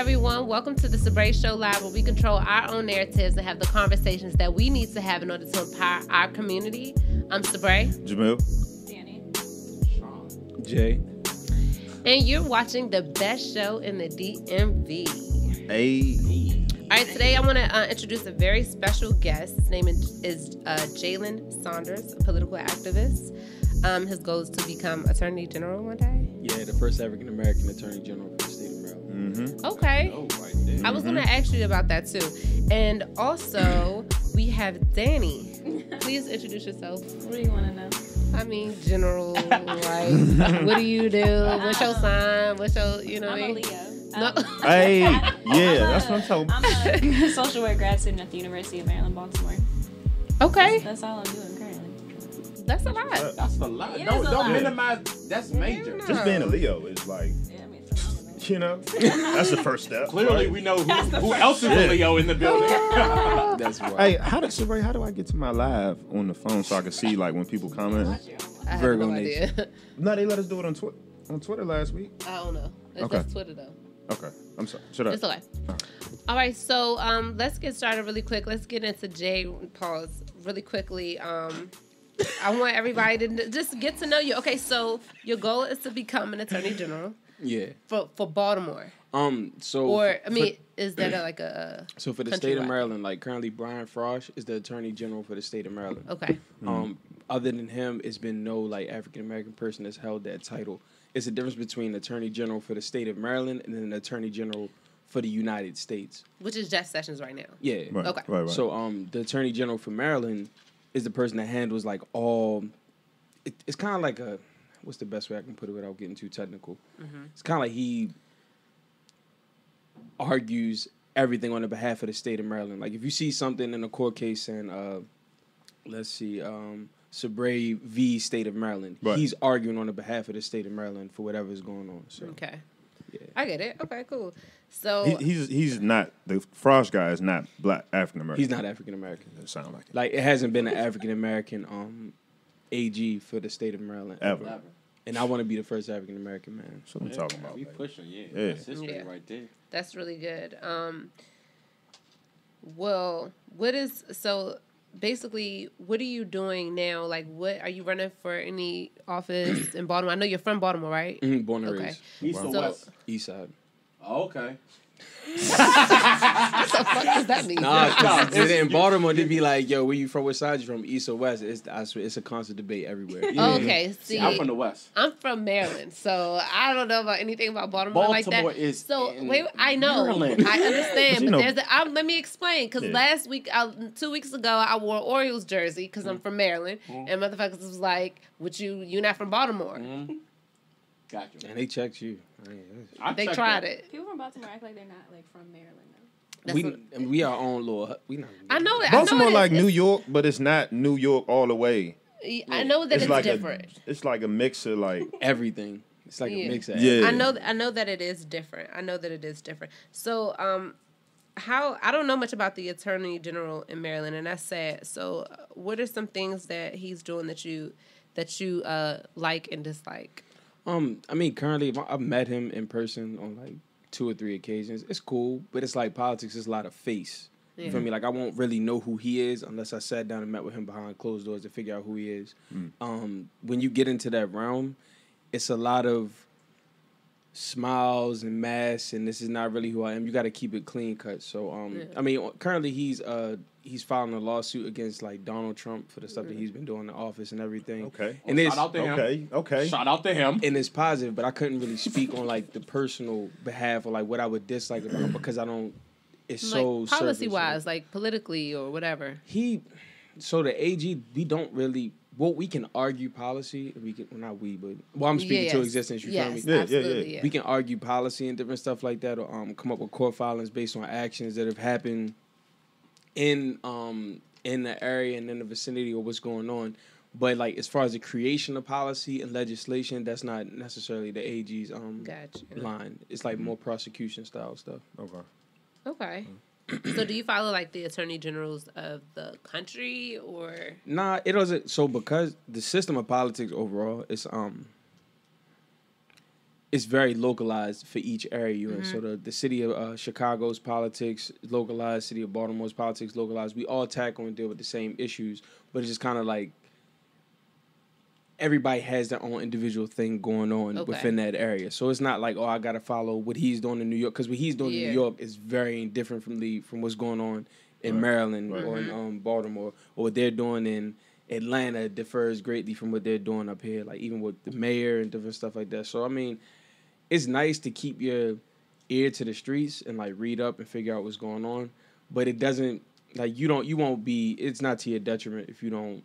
everyone. Welcome to the Sabrae Show Live, where we control our own narratives and have the conversations that we need to have in order to empower our community. I'm Sabrae. Jameel. Danny. Sean. Jay. And you're watching the best show in the DMV. Hey. All right, today I want to introduce a very special guest. His name is Jalen Sanders, a political activist. His goal is to become Attorney General one day. Yeah, the first African American Attorney General for the state of Maryland. Mm-hmm. Okay. Oh, right there. I was going to ask you about that too. And also, we have Danny. Please introduce yourself. What do you want to know? I mean, general, like, what do you do? What's your sign? What's your, you know what I I'm a mean? Leo. No. Hey, yeah, that's what I'm talking about. I'm a social work grad student at the University of Maryland, Baltimore. Okay. That's all I'm doing currently. That's a lot. That's a lot. It is Don't a lot. minimize. That's major. Just being a Leo is like, Yeah, I mean, it's phenomenal. you know, that's the first step. Clearly, right? we know who else is a Leo in the building. That's right. Hey, how do I get to my live on the phone so I can see like when people comment? I have Virgo no idea. No, they let us do it on Twitter last week. I don't know. It's Okay. just Twitter, though. Okay, I'm sorry. Shut up. It's okay. All right, so let's get started really quick. Let's get into Jay. Pause really quickly. I want everybody to just get to know you. Okay, so your goal is to become an attorney general Yeah. for Baltimore, So or I mean, is that like a so for the state of countrywide? Maryland, like currently Brian Frosh is the Attorney General for the state of Maryland. Okay, Other than him, it's been no like African American person that's held that title. It's a difference between Attorney General for the state of Maryland and then Attorney General for the United States. which is Jeff Sessions right now. Yeah. Right, Okay. right. So the Attorney General for Maryland is the person that handles like all. It's kind of like a. What's the best way I can put it without getting too technical? It's kind of like he argues everything on the behalf of the state of Maryland. Like if you see something in a court case and let's see, Sabrae v. State of Maryland, Right. he's arguing on the behalf of the state of Maryland for whatever is going on. So Okay, yeah. I get it. Okay, cool. So He's not the Frost guy is not black African American. He's not African American. It sound like it. Like it hasn't been an African American AG for the state of Maryland Ever. And I want to be the first African American man. That's what I'm talking about. We baby. pushing, yeah. Yeah. That's history Yeah. right there. that's really good. Well, what is so? Basically, what are you doing now? Like, what are you running for any office in Baltimore? I know you're from Baltimore, right? Born and Okay. raised. East or So- West? East side. Oh, okay. What the fuck does that mean? Nah, in Baltimore, they'd be like, yo, where you from? What side you from? East or West? I swear, it's a constant debate everywhere. Okay, see, I'm from the West. I'm from Maryland, so I don't know about anything about Baltimore, like that. Baltimore is So in wait, I know, Maryland. I understand, But you but know- there's let me explain. Because Yeah. last week, 2 weeks ago, I wore an Orioles jersey because I'm from Maryland, and motherfuckers was like, "Would you not from Baltimore?" Got you. And they checked you. They checked tried that. it. People from Baltimore act like they're not like from Maryland though. That's We our own little. We not. I know it. Baltimore I know like it's, New York, but it's not New York all the way. I know that it's like different. It's like a mix of like Everything. It's like Yeah. a mix of Yeah. I know that it is different. I know that it is different. So, how I don't know much about the Attorney General in Maryland, and that's sad. So, what are some things that he's doing that you like and dislike? I mean, currently, I've met him in person on like 2 or 3 occasions. It's cool, but it's like politics is a lot of face. Yeah. You feel me? Like I won't really know who he is unless I sat down and met with him behind closed doors to figure out who he is. When you get into that realm, it's a lot of smiles and masks, and this is not really who I am. You got to keep it clean cut. So, I mean, currently he's filing a lawsuit against like Donald Trump for the stuff that he's been doing in the office and everything. okay. And it's Shout out to him. Okay. Shout out to him. and it's positive, but I couldn't really speak on like the personal behalf or like what I would dislike about him because I don't. It's so Like policy surface, wise, like politically or whatever. So the AG, we don't really. Well, we can argue policy. We can, well, not we, but I'm speaking to existence. You feel me? Yeah, absolutely, We can argue policy and different stuff like that, or come up with court filings based on actions that have happened in the area and in the vicinity or what's going on. But like as far as the creation of policy and legislation, that's not necessarily the AG's Gotcha. line. It's like more prosecution style stuff. Okay. Okay. So do you follow like the attorney generals of the country or? Nah, it doesn't. So because the system of politics overall is it's very localized for each area you're in. So the city of Chicago's politics is localized, city of Baltimore's politics localized. We all tackle and deal with the same issues, but it's just kind of like everybody has their own individual thing going on within that area. So it's not like, oh, I got to follow what he's doing in New York, because what he's doing in New York is very different from what's going on in Maryland or in Baltimore, or what they're doing in Atlanta differs greatly from what they're doing up here, like even with the mayor and different stuff like that. So, I mean, it's nice to keep your ear to the streets and, like, read up and figure out what's going on, but it doesn't, like, it's not to your detriment if you don't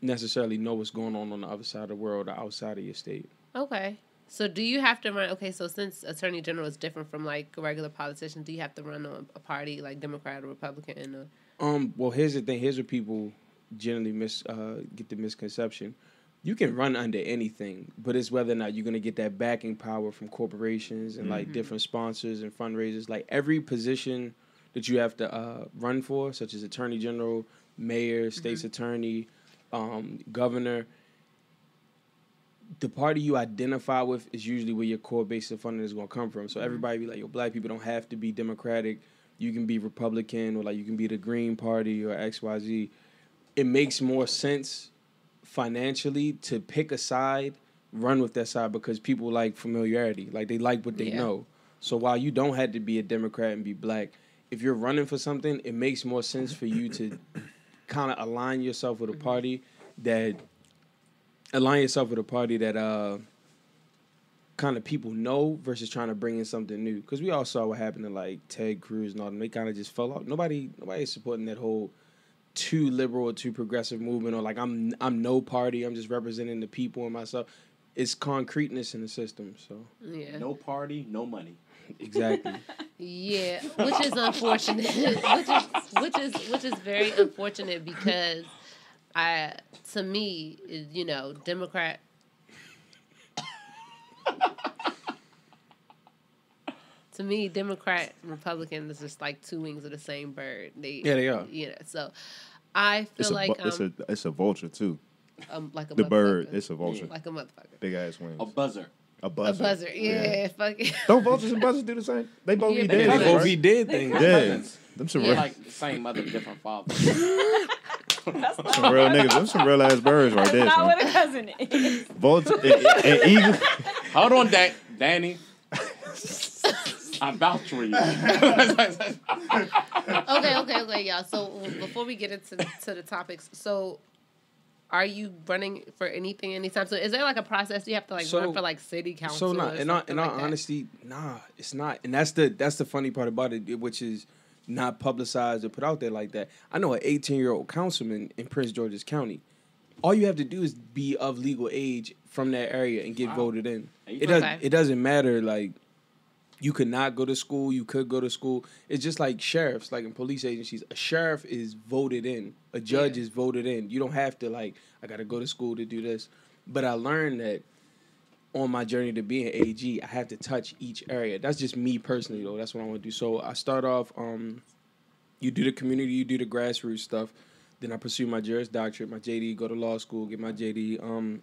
necessarily know what's going on the other side of the world or outside of your state. Okay. So do you have to run, so since Attorney General is different from, like, a regular politician, do you have to run a party, like Democrat or Republican? Well, here's the thing. Here's what people generally get the misconception. You can run under anything, but it's whether or not you're going to get that backing power from corporations and, like, different sponsors and fundraisers. Like, every position that you have to run for, such as Attorney General, Mayor, State's Attorney, Governor, the party you identify with is usually where your core base of funding is going to come from. So everybody be like, yo, black people don't have to be Democratic. You can be Republican, or, like, you can be the Green Party or XYZ. It makes more sense financially to pick a side, run with that side, because people like familiarity. Like, they like what they know. So while you don't have to be a Democrat and be black, if you're running for something, it makes more sense for you to kind of align yourself with a party that kind of people know, versus trying to bring in something new. Because we all saw what happened to, like, Ted Cruz and all them. They kind of just fell off. Nobody is supporting that whole too liberal or too progressive movement, or like I'm no party, I'm just representing the people and myself. It's concreteness in the system. So no party, no money. Exactly. Yeah, which is unfortunate. which is very unfortunate, because to me, Democrat. To me, Democrat and Republican is just like two wings of the same bird. They are. So I feel it's a vulture too. Like a the bird. It's a vulture. like a motherfucker. Big ass wings. A buzzer. A buzzer. Yeah. Fuck it. Don't vultures and buzzers do the same? They both be dead. They both be dead things. Yeah. Them some real, like the same mother, different father. some real niggas. Them some real ass birds right there. That's not what a cousin is. Vulture and eagle. Hold on, Danny. I vouch for you. Okay, y'all. So before we get into the topics, so are you running for anything anytime? So is there like a process you have to run for like city council? So in all honesty, nah, it's not. And that's the funny part about it, which is not publicized or put out there like that. I know an 18-year-old councilman in Prince George's County. All you have to do is be of legal age from that area and get voted in. It doesn't matter, like, you could not go to school, you could go to school. It's just like sheriffs, like in police agencies. A sheriff is voted in. A judge is voted in. You don't have to, like, I got to go to school to do this. But I learned that on my journey to being AG, I have to touch each area. That's just me personally, though. That's what I want to do. So I start off, you do the community, you do the grassroots stuff. Then I pursue my Juris Doctorate, my JD, go to law school, get my JD.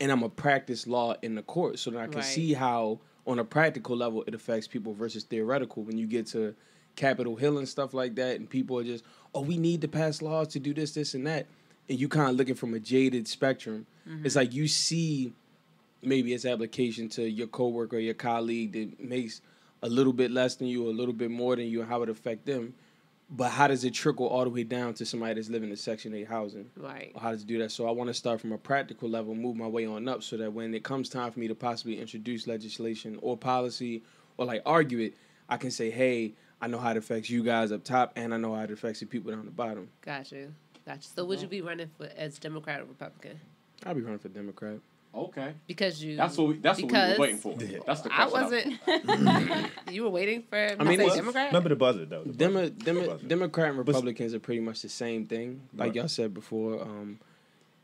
And I'm a practice law in the court, so that I can see how, on a practical level, it affects people versus theoretical. When you get to Capitol Hill and stuff like that, and people are just, we need to pass laws to do this, this, and that. And you kind of looking from a jaded spectrum. Mm-hmm. It's like you see maybe its application to your coworker or your colleague that makes a little bit less than you or a little bit more than you, and how it affect them. But how does it trickle all the way down to somebody that's living in Section 8 housing? Right. Or how does it do that? So I want to start from a practical level, move my way on up, so that when it comes time for me to possibly introduce legislation or policy or, like, argue it, I can say, hey, I know how it affects you guys up top, and I know how it affects the people down the bottom. Got you. So would you be running as Democrat or Republican? I'll be running for Democrat. Okay. Because you. That's what we were waiting for. Yeah. That's the question. I wasn't. You were waiting for me to say Democrat? Remember the buzzer, though. Democrat and Republicans are pretty much the same thing. Like y'all said before,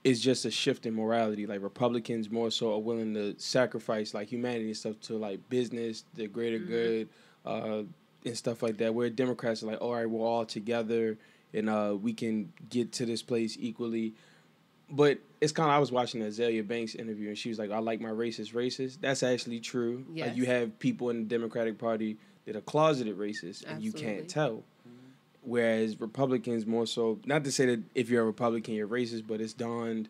it's just a shift in morality. Like, Republicans more so are willing to sacrifice, like, humanity and stuff to, like, business, the greater good, and stuff like that. Where Democrats are like, all right, we're all together and we can get to this place equally. But it's kind of, I was watching the Azalea Banks interview, and she was like, I like my racist. That's actually true. Yes. Like, you have people in the Democratic Party that are closeted racist, and you can't tell. Whereas Republicans more so, not to say that if you're a Republican, you're racist, but it's donned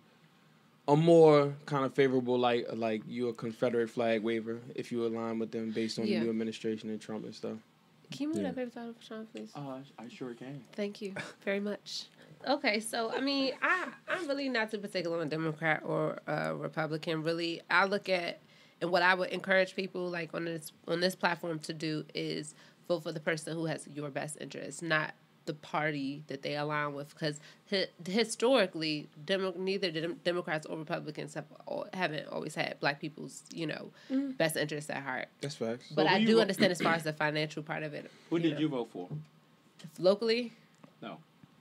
a more kind of favorable, like you're a Confederate flag waver if you align with them based on the new administration and Trump and stuff. Can you move that paper towel for Sean, please? I sure can. Thank you very much. Okay, so I mean, I'm really not too particular on Democrat or Republican. Really, I look at, and what I would encourage people like on this platform to do is vote for the person who has your best interest, not the party that they align with. Because historically, neither Democrats or Republicans haven't always had Black people's best interests at heart. That's facts. But I do understand as far as the financial part of it. Who did you vote for? Locally? No,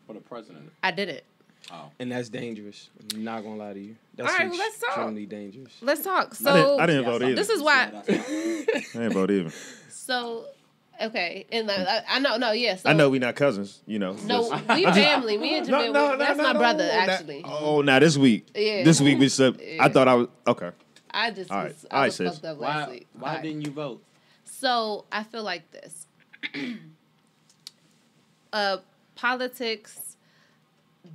for the president. I didn't. Oh. And that's dangerous. I'm not gonna lie to you. That's all right, well, let's talk. Extremely dangerous. Let's talk. So I didn't vote either. This is why. I didn't vote either. So, okay, and I know, no, yeah. So, I know we not cousins, you know. No, we family. Me and Jameel. That's my brother, actually. Now this week. Yeah. This week we said. I thought I was okay. I just all right. was, all I right, was sis. fucked up last week. Why didn't you vote? So I feel like this. Politics.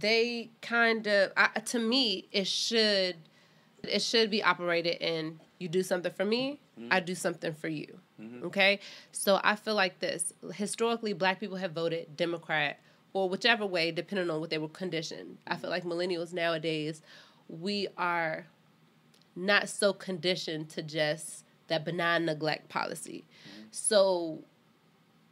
They kind of, to me, it should be operated in you do something for me, I do something for you. Okay? So I feel like this. Historically, Black people have voted Democrat or whichever way, depending on what they were conditioned. I feel like millennials nowadays, we are not so conditioned to just that benign neglect policy. So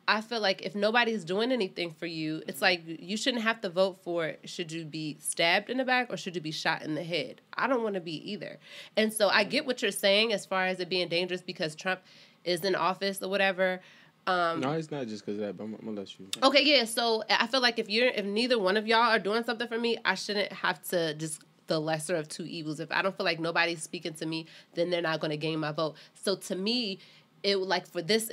I feel like if nobody's doing anything for you, it's like you shouldn't have to vote for it. Should you be stabbed in the back or should you be shot in the head? I don't want to be either. And so I get what you're saying as far as it being dangerous because Trump is in office or whatever. No, it's not just because of that, but I'm going to let you. Okay, yeah. So I feel like if neither one of y'all are doing something for me, I shouldn't have to just the lesser of two evils. If I don't feel like nobody's speaking to me, then they're not going to gain my vote. So to me, it like for this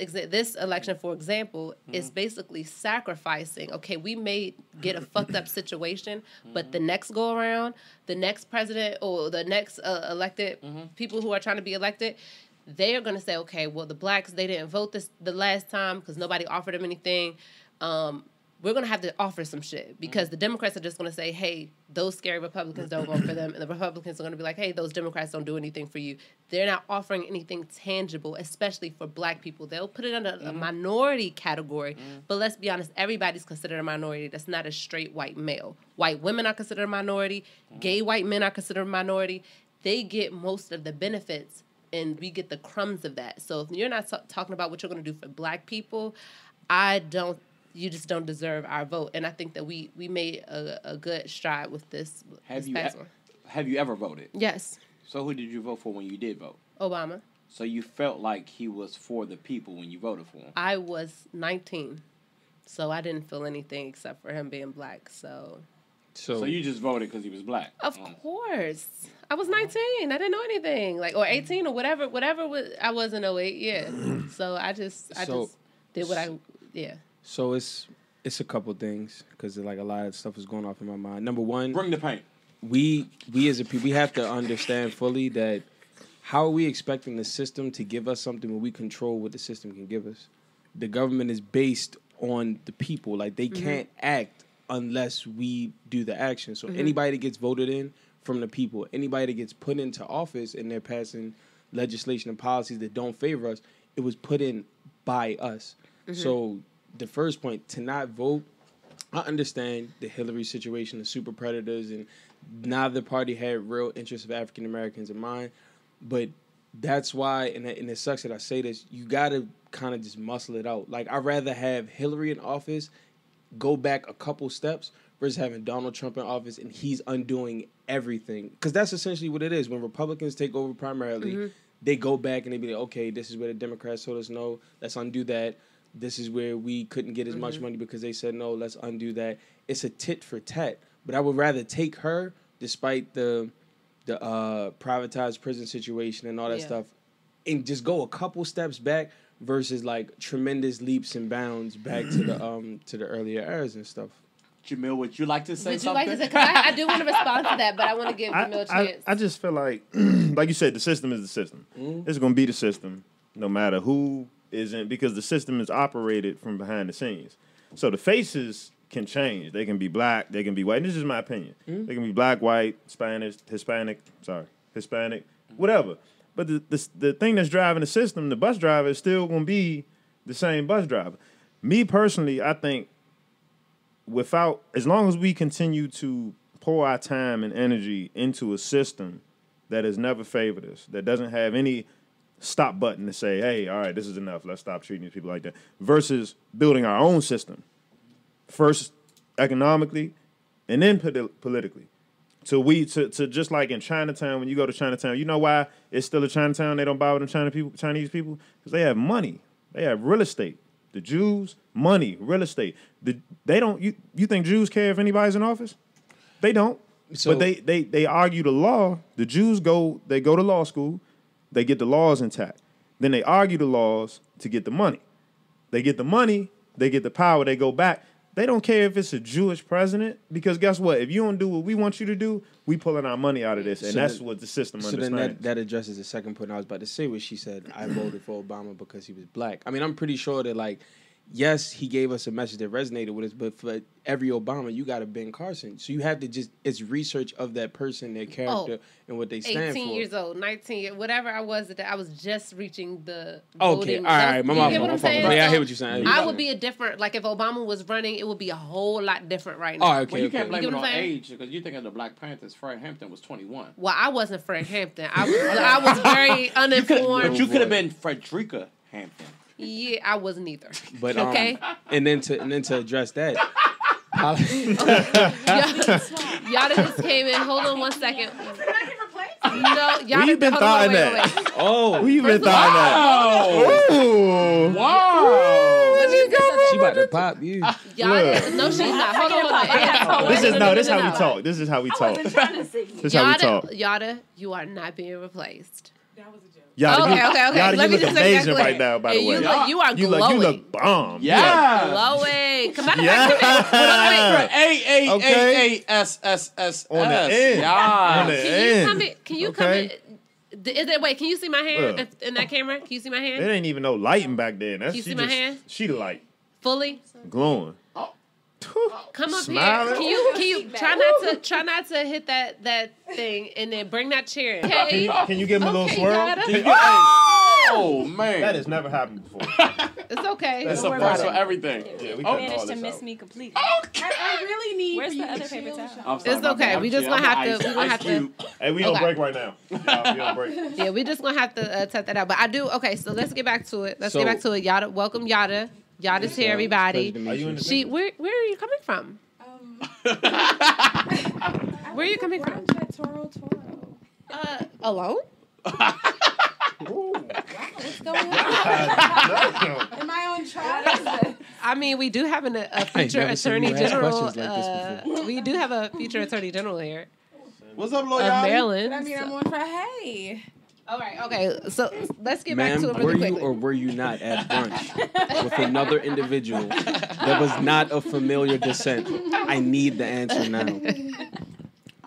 election, for example, is basically sacrificing. Okay, we may get a fucked up situation, but the next go around, the next president or the next elected people who are trying to be elected, they are going to say, okay, well, the Blacks, they didn't vote the last time because nobody offered them anything. We're going to have to offer some shit because the Democrats are just going to say, hey, those scary Republicans don't vote for them. And the Republicans are going to be like, hey, those Democrats don't do anything for you. They're not offering anything tangible, especially for Black people. They'll put it under a minority category. But let's be honest, everybody's considered a minority. That's not a straight white male. White women are considered a minority. Gay white men are considered a minority. They get most of the benefits, and we get the crumbs of that. So if you're not talking about what you're going to do for Black people, you just don't deserve our vote. And I think that we made a good stride with this. Have you ever voted? Yes. So who did you vote for when you did vote? Obama. So you felt like he was for the people when you voted for him? I was 19, so I didn't feel anything except for him being Black. So you just voted because he was Black? Of course. I was 19. I didn't know anything. Or 18 or whatever I was in 08, yeah. So I just did what yeah. So it's a couple things because like a lot of stuff is going off in my mind. Number one, bring the paint. We as a people, we have to understand fully that how are we expecting the system to give us something when we control what the system can give us? The government is based on the people. Like they can't act unless we do the action. So anybody that gets voted in from the people, anybody that gets put into office and they're passing legislation and policies that don't favor us, it was put in by us. So the first point, to not vote, I understand the Hillary situation, the super predators, and neither party had real interests of African Americans in mind. But that's why, and it sucks that I say this, you got to kind of just muscle it out. Like, I'd rather have Hillary in office, go back a couple steps, versus having Donald Trump in office, and he's undoing everything. Because that's essentially what it is. When Republicans take over primarily, they go back and they be like, okay, this is where the Democrats told us no, let's undo that. This is where we couldn't get as much money because they said no, let's undo that. It's a tit for tat. But I would rather take her, despite the privatized prison situation and all that stuff, and just go a couple steps back versus like tremendous leaps and bounds back to the earlier eras and stuff. Jameel, would you like to say Would you something? like to say? Because I do want to respond to that, but I want to give Jameel a chance. I just feel like you said, the system is the system. It's going to be the system no matter who isn't, because the system is operated from behind the scenes. So the faces can change. They can be black, they can be white. And this is my opinion. They can be black, white, Spanish, Hispanic, whatever. But the thing that's driving the system, the bus driver, is still going to be the same bus driver. Me personally, I think as long as we continue to pour our time and energy into a system that has never favored us, that doesn't have any stop button to say, hey, all right, this is enough, let's stop treating these people like that, versus building our own system, first economically and then politically. So to just like in Chinatown, when you go to Chinatown, you know why it's still a Chinatown? They don't bother them Chinese people? Because they have money. They have real estate. The Jews, money, real estate. They don't. You think Jews care if anybody's in office? They don't. But they argue the law. The Jews go to law school. They get the laws intact. Then they argue the laws to get the money. They get the money. They get the power. They go back. They don't care if it's a Jewish president, because guess what? If you don't do what we want you to do, we pulling our money out of this, and that's what the system understands. So then that addresses the second point I was about to say, where she said, I voted for Obama because he was black. I mean, I'm pretty sure that, like, yes, he gave us a message that resonated with us, but for every Obama, you got a Ben Carson. So you have to it's research of that person, their character, and what they stand for. 18 years old, 19 years, whatever I was at that, I was just reaching the okay, voting. all right, my fault. Yeah, I hear what you're saying. I would be a different, like if Obama was running, it would be a whole lot different right now. Oh, okay, well, you can't blame you it know on what I'm saying? age, because you think of the Black Panthers, Fred Hampton was 21. Well, I wasn't Fred Hampton. I was very uninformed. But you could have been Frederica Hampton. Yeah, I wasn't either. But okay. And then to address that, Yatta just came in. Hold on one second. No, Yatta. Where you been thought that? Oh, Where you been thought that? Ooh. Wow. She about to pop you. Yatta, no, she's not. Hold on. This is how we talk. This is how we talk. This is how we talk. Yatta, you are not being replaced. That was a joke. Yatta, Okay. Yatta, Let you me look just say that amazing clear. right now, by the And way. you are glowing. You look bomb. Yeah. Glowing. Come on, Yeah. A-A-A-S-S-S. On the end. Yeah. On the end. Can you come in? Wait, can you see my hand in that camera? Can you see my hand? There ain't even no lighting back there. That's You see my hand? She the light. Fully? Glowing. Come up Smiling. here. Can you try not to hit that thing and then bring that chair in. Okay. Can you give him a little swirl? Yatta. Oh, man. That has never happened before. It's okay. That's Don't the worry first about for it. everything. Yeah, we Managed to miss me completely. I really need Where's for the you other to paper chill, towel? Sean. I'm sorry, It's my okay. bad. We just I'm gonna have ice- to. We gonna ice have to. cube. Hey, we on Okay. break right now. Yeah, we on break. Yeah, we just gonna have to test that out. But I do. Okay, so let's get back to it. So- Get back to it. Yatta, welcome Yatta. Yatta's here, everybody. Pleasure to meet Are you in the Where are you coming from? Where are you coming from? Brunch at Toro Toro. Alone? What's going on? Am I on trial? I mean, we do have a future never seen attorney you ask general. questions like this We do have a future attorney general here What's up, of Lord? Maryland. I mean, I'm on trial. Hey. All right, okay. So let's get back Ma'am, to it were really you quickly. or were you not at brunch with another individual that was not of familiar descent? I need the answer now.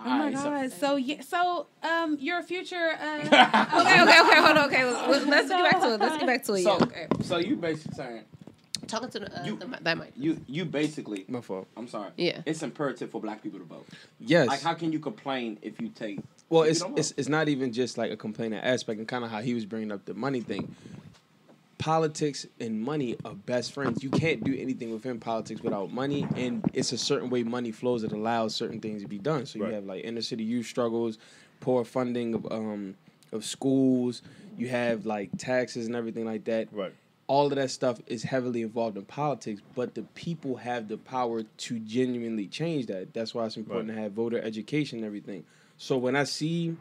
Oh my God. So your future. Okay. Hold on. Okay, let's get back to it. Let's get back to it. So, Yeah, okay. so you basically saying Talking to that mic. you basically. My fault. I'm sorry. Yeah. It's imperative for Black people to vote. Yes. Like, how can you complain if you take? Well, if it's you don't vote? it's not even just like a complaining aspect, and kind of how he was bringing up the money thing. Politics and money are best friends. You can't do anything within politics without money, and it's a certain way money flows that allows certain things to be done. So you Right. have like inner city youth struggles, poor funding of schools. You have like taxes and everything like that. Right. All of that stuff is heavily involved in politics, but the people have the power to genuinely change that. That's why it's important to have voter education and everything. So when I see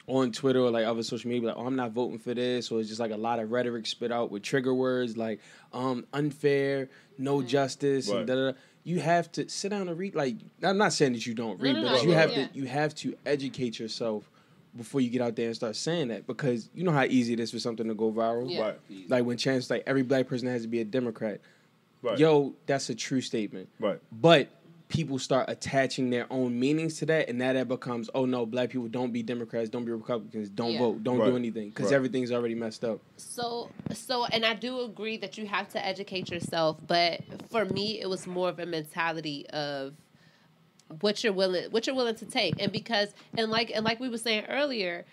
on Twitter or like other social media, like, oh, I'm not voting for this, or it's just like a lot of rhetoric spit out with trigger words like unfair, no justice, and Right. da-da-da. You have to sit down and read. Like, I'm not saying that you don't read, No, but no, you yeah. have to educate yourself before you get out there and start saying that, because you know how easy it is for something to go viral. Yeah. Right. Like when Chance, like every black person has to be a Democrat. Right. yo, that's a true statement. Right. But people start attaching their own meanings to that, and now that becomes, oh no, black people don't be Democrats, don't be Republicans, don't vote, don't do anything, because everything's already messed up. So, and I do agree that you have to educate yourself, but for me, it was more of a mentality of what you're willing to take, and like we were saying earlier,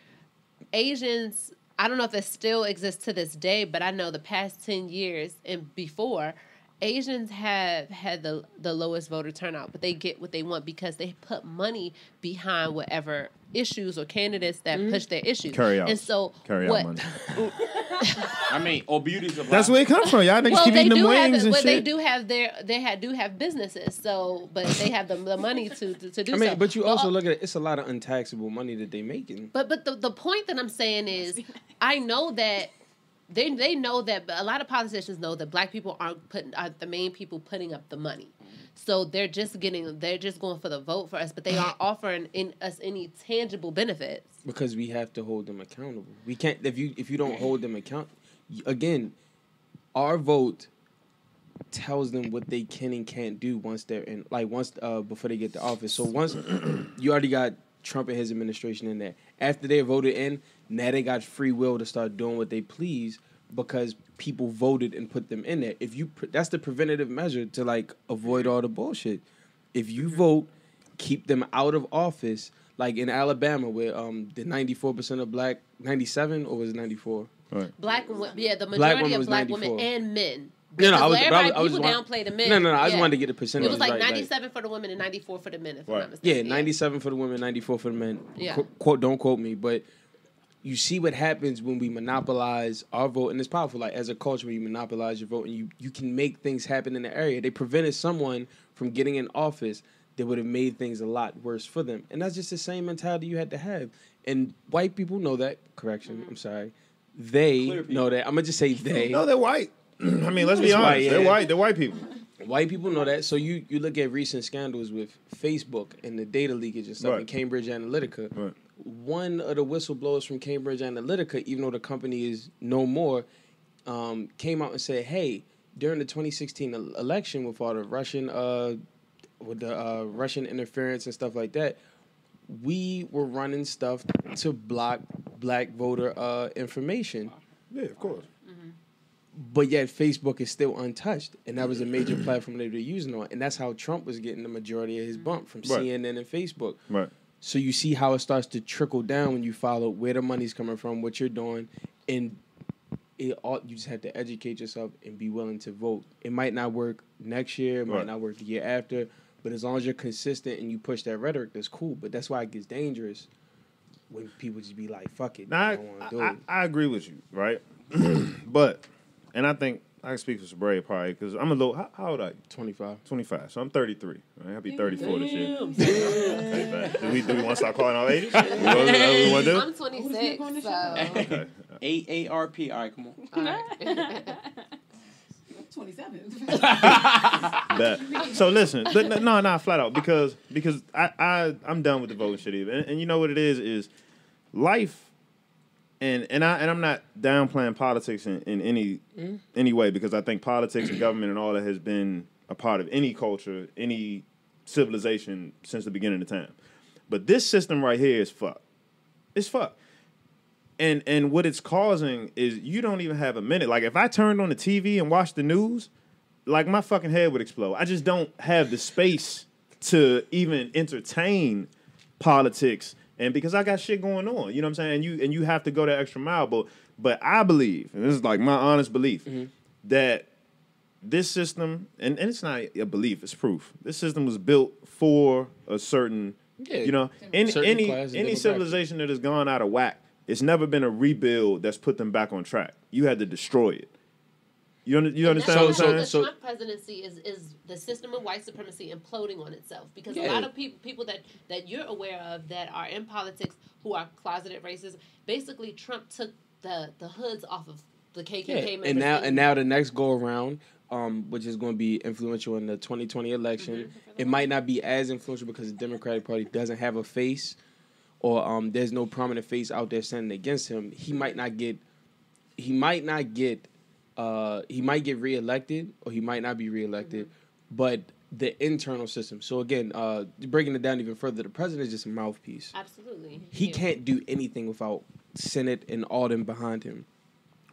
Asians. I don't know if it still exists to this day, but I know the past 10 years and before, Asians have had the lowest voter turnout, but they get what they want because they put money behind whatever issues or candidates that push their issues. Carry out. And so Carry out money. I mean, beauty's a That's where it comes from. Y'all niggas keep eating them wings and shit. They do have businesses, so but they have the money to do so. I mean, but you also look at it, it's a lot of untaxable money that they making. But the point that I'm saying is, I know that they know that a lot of politicians know that black people are the main people putting up the money. So they're just going for the vote for us, but they aren't offering us any tangible benefits. Because we have to hold them accountable. We can't if you don't hold them again, our vote tells them what they can and can't do once they're in, before they get to office. So once you already got Trump and his administration in there, after they're voted in, now they got free will to start doing what they please because people voted and put them in there. That's the preventative measure to avoid all the bullshit. If you vote, keep them out of office. Like in Alabama, where the 94% of black, 97 or was it 94? Right. The majority of black women and men. No, I was people downplay the men. No, I just wanted to get the percentage. It was like right, 97 for the women and 94 for the men, if I'm not Yeah, mistaken. 97 for the women, 94 for the men. Yeah. Don't quote me, but you see what happens when we monopolize our vote, and it's powerful. Like as a culture, when you monopolize your vote, and you can make things happen in the area. They prevented someone from getting in office that would have made things a lot worse for them, and that's just the same mentality you had to have. And white people know that. Correction, I'm sorry. They know that. I'm gonna just say they. No, they're white. I mean, let's be honest. White, yeah. They're white. They're white people. White people know that. So you look at recent scandals with Facebook and the data leakage and stuff, Right. and Cambridge Analytica. Right. One of the whistleblowers from Cambridge Analytica, even though the company is no more, came out and said, "Hey, during the 2016 election, with all the Russian Russian interference and stuff like that, we were running stuff to block black voter information." Yeah, of course. But yet Facebook is still untouched, and that was a major platform they were using on, and that's how Trump was getting the majority of his bump from Right. CNN and Facebook. Right. So you see how it starts to trickle down when you follow where the money's coming from, what you're doing, and you just have to educate yourself and be willing to vote. It might not work next year, it might Right. not work the year after, but as long as you're consistent and you push that rhetoric, that's cool. But that's why it gets dangerous when people just be like, "Fuck it, I don't want to do it." I agree with you, right? But, and I think I can speak for Sabrae probably because I'm a little. How old are you? 25. 25. So I'm 33. Right? I'll be 34 this year. Do we want to start calling our ages? We want to do? I'm 26, so... Okay. AARP. All right, come on. All right. 27. Bet. So listen, no, flat out because I'm done with the voting shit even, and you know what it is life, and I'm not downplaying politics in any way because I think politics and government and all that has been a part of any culture, any civilization since the beginning of time, but this system right here is fucked. It's fucked. And what it's causing is you don't even have a minute. Like, if I turned on the TV and watched the news, like, my fucking head would explode. I just don't have the space to even entertain politics. And because I got shit going on, you know what I'm saying? And you have to go that extra mile. But I believe, and this is like my honest belief, that this system, and it's not a belief, it's proof. This system was built for a certain, you know, any civilization that has gone out of whack, it's never been a rebuild that's put them back on track. You had to destroy it. You understand what I'm saying? The Trump presidency is the system of white supremacy imploding on itself because a lot of people that you're aware of that are in politics who are closeted racists, basically Trump took the hoods off of the KKK members. And now the next go around, which is going to be influential in the 2020 election, it might not be as influential because the Democratic Party doesn't have a face. Or there's no prominent face out there standing against him. He might not get he might get reelected or he might not be reelected, but the internal system. So again, breaking it down even further, the president is just a mouthpiece. Absolutely. He can't do anything without Senate and all them behind him.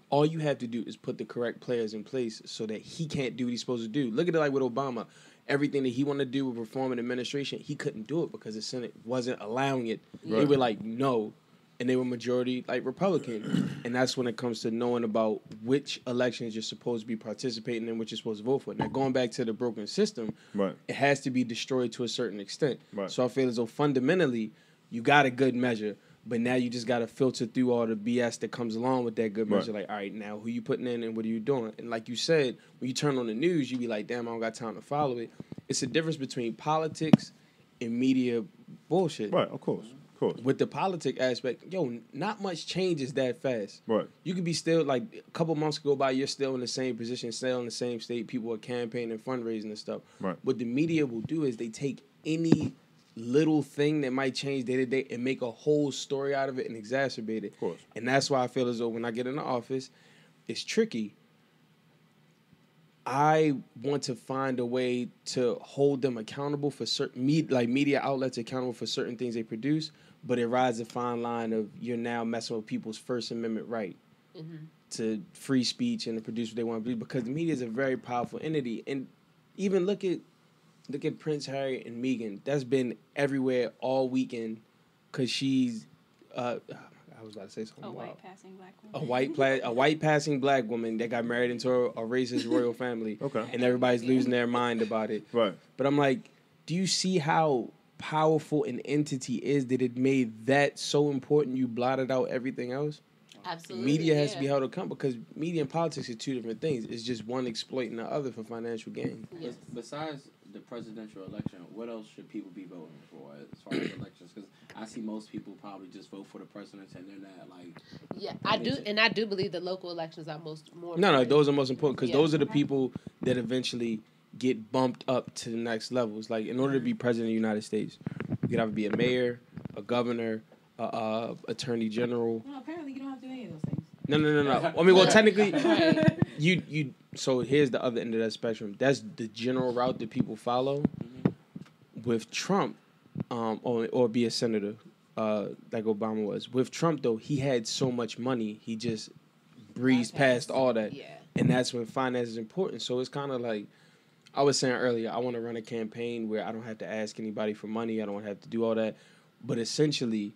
All you have to do is put the correct players in place so that he can't do what he's supposed to do. Look at it like with Obama. Everything that he wanted to do with reform and administration, he couldn't do it because the Senate wasn't allowing it. They were like, no. And they were majority like Republican. And that's when it comes to knowing about which elections you're supposed to be participating in, which you're supposed to vote for. Now, going back to the broken system, it has to be destroyed to a certain extent. So I feel as though fundamentally, you got a good measure. But now you just got to filter through all the BS that comes along with that good measure. Like, all right, now who you putting in and what are you doing? And like you said, when you turn on the news, you be like, damn, I don't got time to follow it. It's a difference between politics and media bullshit. Right, of course. With the politic aspect, not much changes that fast. Right. You could be still, like, a couple months go by, you're still in the same position, still in the same state. People are campaigning, fundraising and stuff. Right. What the media will do is they take any little thing that might change day to day and make a whole story out of it and exacerbate it. Of course. And that's why I feel as though when I get in the office, it's tricky. I want to find a way to hold them accountable for certain media outlets accountable for certain things they produce, but it rides a fine line of you're now messing with people's First Amendment right to free speech and to produce what they want to do, because the media is a very powerful entity. And even look at Prince Harry and Meghan. That's been everywhere all weekend because she's I was about to say something. A wild. white passing black woman. A white passing black woman that got married into a racist royal family. Okay. And everybody's losing their mind about it. Right. But I'm like, do you see how powerful an entity is that it made that so important you blotted out everything else? Absolutely. Media has to be held accountable because media and politics are two different things. It's just one exploiting the other for financial gain. Yes. Besides the presidential election, what else should people be voting for as far as elections? Because I see most people probably just vote for the president, and they're not like. Yeah, I do, and I do believe that local elections are more. No, those are most important because Yeah. those are the people that eventually get bumped up to the next levels. Like, in order to be president of the United States, you could either be a mayor, a governor, attorney general. No, apparently you don't have to do any of those things. No. I mean, well, technically, you. So here's the other end of that spectrum. That's the general route that people follow. With Trump, or be a senator, like Obama was. With Trump, though, he had so much money, he just breezed past all that. Yeah. And that's when finance is important. So it's kind of like I was saying earlier, I want to run a campaign where I don't have to ask anybody for money. I don't have to do all that. But essentially,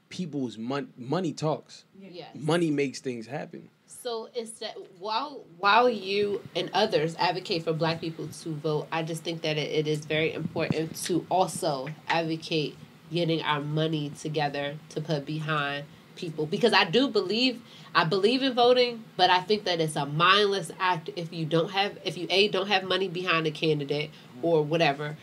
people's money talks. Yes. Money makes things happen. So it's that while you and others advocate for Black people to vote, I just think that it is very important to also advocate getting our money together to put behind people, because I believe in voting, but I think that it's a mindless act if you don't have money behind a candidate or whatever.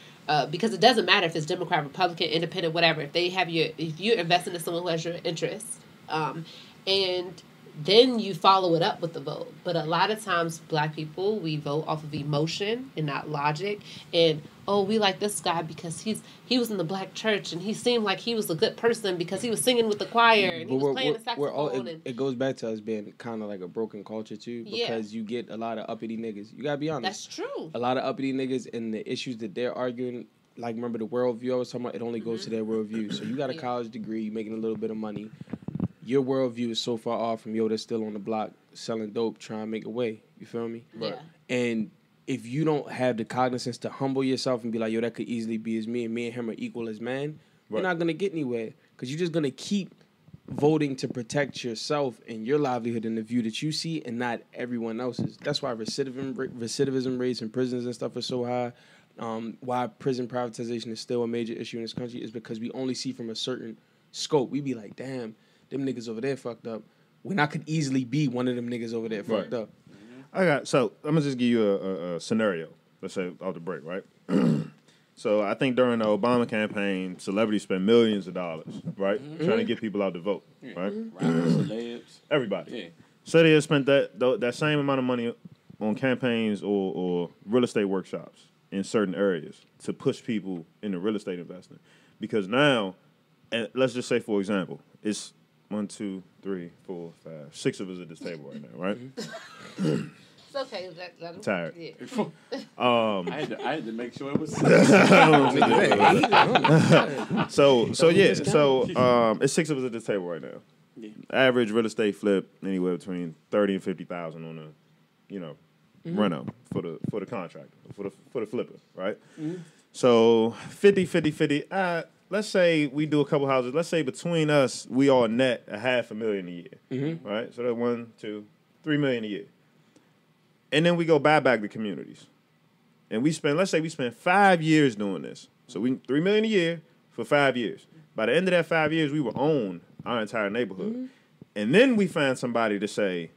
Because it doesn't matter if it's Democrat, Republican, Independent, whatever. If you're investing in someone who has your interest, and then you follow it up with the vote. But a lot of times, Black people, we vote off of emotion and not logic. And we like this guy because he was in the Black church and he seemed like he was a good person because he was singing with the choir and he was playing the saxophone. It goes back to us being kind of like a broken culture too, because you get a lot of uppity niggas. You gotta be honest. That's true. A lot of uppity niggas and the issues that they're arguing. Like, remember the worldview I was talking about? It only goes to their worldview. So you got a college degree, you're making a little bit of money. Your worldview is so far off from that's still on the block selling dope, trying to make a way. You feel me? Yeah. And if you don't have the cognizance to humble yourself and be like, that could easily be as me, and me and him are equal as man, you're not going to get anywhere. Because you're just going to keep voting to protect yourself and your livelihood and the view that you see and not everyone else's. That's why recidivism rates in prisons and stuff are so high. Why prison privatization is still a major issue in this country is because we only see from a certain scope. We be like, damn, them niggas over there fucked up, when I could easily be one of them niggas over there fucked up. So I'm gonna just give you a scenario. Let's say off the break, right? So I think during the Obama campaign, celebrities spent millions of dollars, right, trying to get people out to vote, right? Rappers, celebs, everybody. Yeah. So they have spent that same amount of money on campaigns or real estate workshops in certain areas to push people into real estate investing, because now, and let's just say for example, it's 1, 2, 3, 4, 5, 6 of us at this table right now, right? It's okay. Let him, Tired. Yeah. I had to make sure it was. So it's 6 of us at this table right now. Yeah. Average real estate flip anywhere between 30 and 50,000 on a, reno for the contractor, for the flipper, right? Mm-hmm. So 50. Let's say we do a couple houses. Let's say between us, we all net $500,000 a year, right? So that's 1, 2, 3 million a year. And then we go buy back the communities. And let's say we spend 5 years doing this. So we $3 million a year for 5 years. By the end of that 5 years, we will own our entire neighborhood. And then we find somebody to say,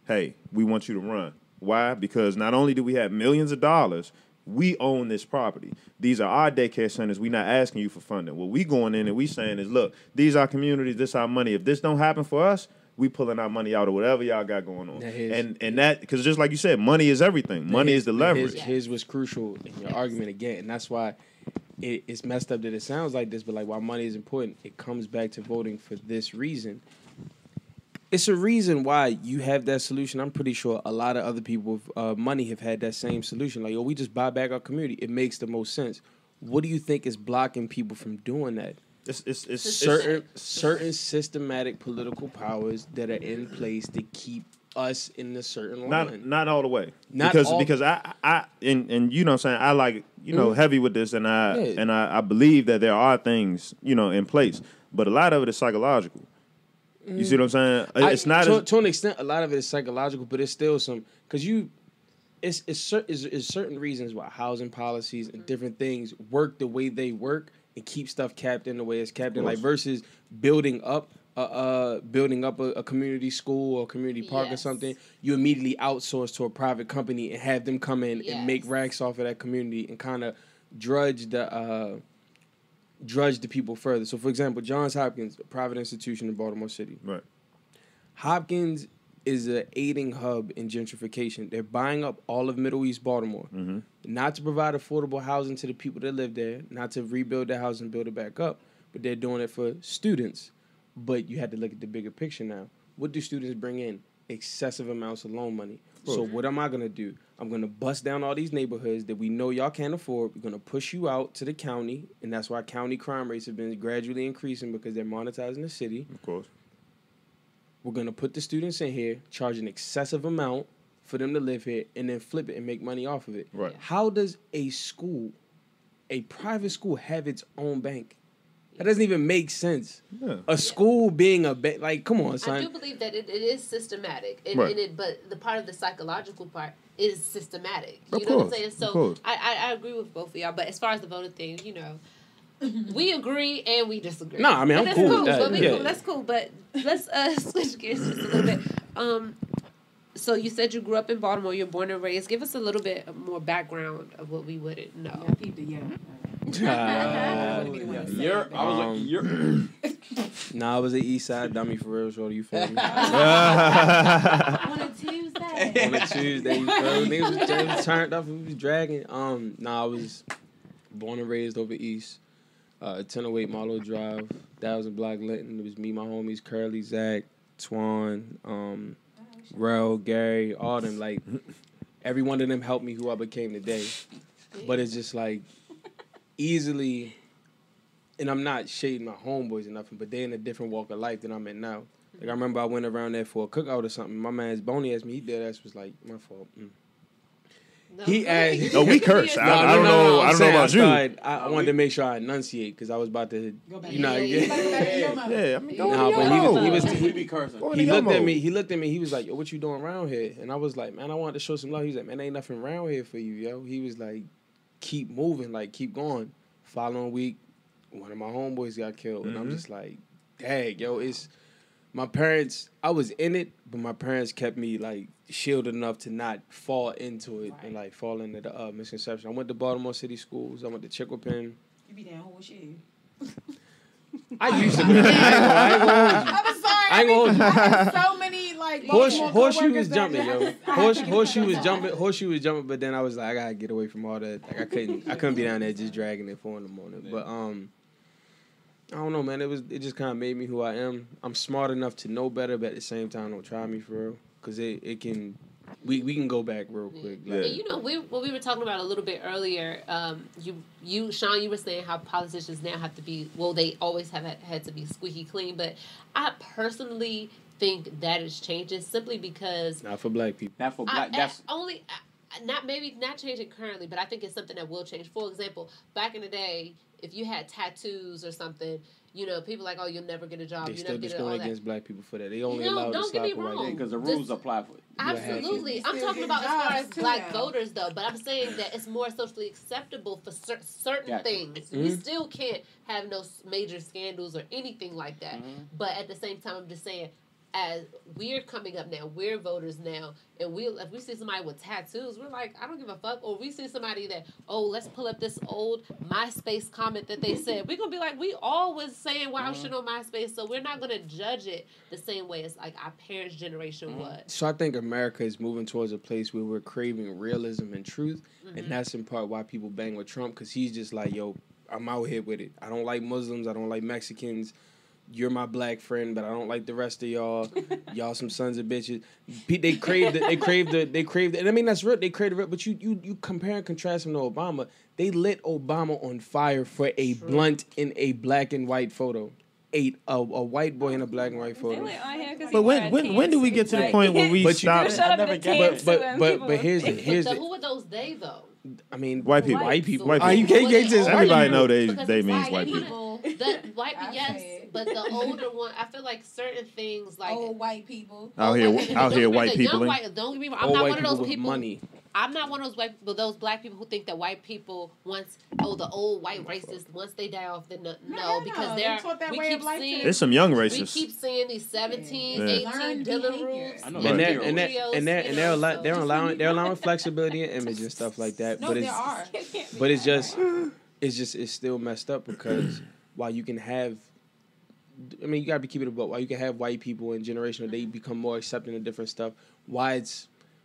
hey, we want you to run. Why? Because not only do we have millions of dollars, we own this property. These are our daycare centers. We're not asking you for funding. What we going in and we saying is, look, these are communities, this our money. If this don't happen for us, we pulling our money out of whatever y'all got going on. And that, because just like you said, money is everything. Money is the leverage. His was crucial in your argument again, and that's why it's messed up that it sounds like this, but like why money is important, it comes back to voting for this reason. It's a reason why you have that solution. I'm pretty sure a lot of other people with money have had that same solution. Like, we just buy back our community. It makes the most sense. What do you think is blocking people from doing that? It's certain systematic political powers that are in place to keep us in a certain line. Not all the way. Not because all- because I and you know what I'm saying, I like, heavy with this, and I believe that there are things, in place. But a lot of it is psychological. You see what I'm saying? It's not to an extent. A lot of it is psychological, but it's still some because it's certain reasons why housing policies and different things work the way they work and keep stuff capped in the way it's capped in, like versus building up a community school or community park or something. You immediately outsource to a private company and have them come in and make racks off of that community and kind of drudge the people further. So, for example, Johns Hopkins, a private institution in Baltimore City. Right. Hopkins is an aiding hub in gentrification. They're buying up all of Middle East Baltimore, not to provide affordable housing to the people that live there, not to rebuild their house and build it back up, but they're doing it for students. But you have to look at the bigger picture now. What do students bring in? Excessive amounts of loan money. So what am I going to do? I'm going to bust down all these neighborhoods that we know y'all can't afford. We're going to push you out to the county, and that's why county crime rates have been gradually increasing because they're monetizing the city. Of course. We're going to put the students in here, charge an excessive amount for them to live here, and then flip it and make money off of it. Right. How does a private school, have its own bank? That doesn't even make sense. Yeah. A school being a bank, like, come on, son. I do believe that it is systematic, but the part of the psychological part is systematic. You know what I'm saying? So I agree with both of y'all. But as far as the voting thing, we agree and we disagree. No, I mean, I'm cool with that. Cool. That's cool. But let's switch gears just a little bit. So you said you grew up in Baltimore. You're born and raised. Give us a little bit more background of what we wouldn't know. I peeped it, You're. Nah, I was an East Side dummy for real, shorty. You feel me? On a Tuesday. On a Tuesday, you feel me? Niggas was turned up. We was dragging. Nah, I was born and raised over East. 1008 Marlowe Drive. That was in Black Linton. It was me, my homies, Curly, Zach, Twan, Rel, Gary, all them. Like, every one of them helped me who I became today. But it's just like, easily, and I'm not shading my homeboys or nothing, but they're in a different walk of life than I'm in now. Like, I remember I went around there for a cookout or something. My man's Boney asked me, he dead ass was like, my fault. No, He asked. No, we curse. I don't know about you. I wanted to make sure I enunciate because I was about to, Go back. yeah. Yeah, I mean, We be cursing. He looked at me. He was like, "Yo, what you doing around here?" And I was like, "Man, I wanted to show some love." He was like, "Man, ain't nothing around here for you, yo." He was like, "Keep moving, like keep going." Following week, one of my homeboys got killed, and I'm just like, "Dang, yo, it's my parents." I was in it, but my parents kept me like shielded enough to not fall into it and like fall into the misconception. I went to Baltimore City schools. I went to Chicopin. You be down with shit. I used to. I ain't gonna I'm sorry. I ain't gonna hold you. I had so many like Horseshoe coworkers was that jumping, yo. had- Horseshoe was jumping, but then I was like, I gotta get away from all that. Like I couldn't be down there just dragging it 4 a.m. But I don't know, man. It just kind of made me who I am. I'm smart enough to know better, but at the same time, don't try me for real. Because it can... We can go back real quick. Yeah. And you know, what we were talking about a little bit earlier, Sean, you were saying how politicians now have to be, well, they always have had to be squeaky clean, but I personally think that is changing simply because... Not for black people. Not for black... That's... Only... Not changing currently, but I think it's something that will change. For example, back in the day, if you had tattoos or something, you know, people like, oh, you'll never get a job. They you still never get discriminate against black people for that. They only allowed to slap white people. Because the rules apply for it. Absolutely. I'm talking about as far as black voters, though. But I'm saying that it's more socially acceptable for certain things. Mm-hmm. We still can't have no major scandals or anything like that. Mm-hmm. But at the same time, I'm just saying, as we're coming up now, we're voters now, and if we see somebody with tattoos, we're like, I don't give a fuck. Or we see somebody that, oh, let's pull up this old MySpace comment that they said. We're going to be like, we all was saying wild shit on MySpace, so we're not going to judge it the same way as like our parents' generation was. So I think America is moving towards a place where we're craving realism and truth, and that's in part why people bang with Trump, because he's just like, yo, I'm out here with it. I don't like Muslims. I don't like Mexicans. You're my black friend, but I don't like the rest of y'all. Y'all some sons of bitches. They craved it. And I mean, that's real. They craved it. But you compare and contrast him to Obama. They lit Obama on fire for a blunt in a black and white photo. A white boy in a black and white photo. But when do we get to the point where we stop? But here's the. So who are those they though? I mean, white people. White people. White people. You can't just everybody know they Because means white people. The white, yes, but the older one, I feel like certain things like old white people out here white people. Don't get me wrong. I'm not one of those people. Money. I'm not one of those white people, those black people who think that white people the old white racists, once they die off, then no, because we keep seeing there's some young racists. We keep seeing these 17, 18 Dillon they're allowing flexibility and image and stuff like that. No, but it's still messed up because while you can have, I mean, you gotta be keeping it, but while you can have white people in generational, they become more accepting of different stuff. Why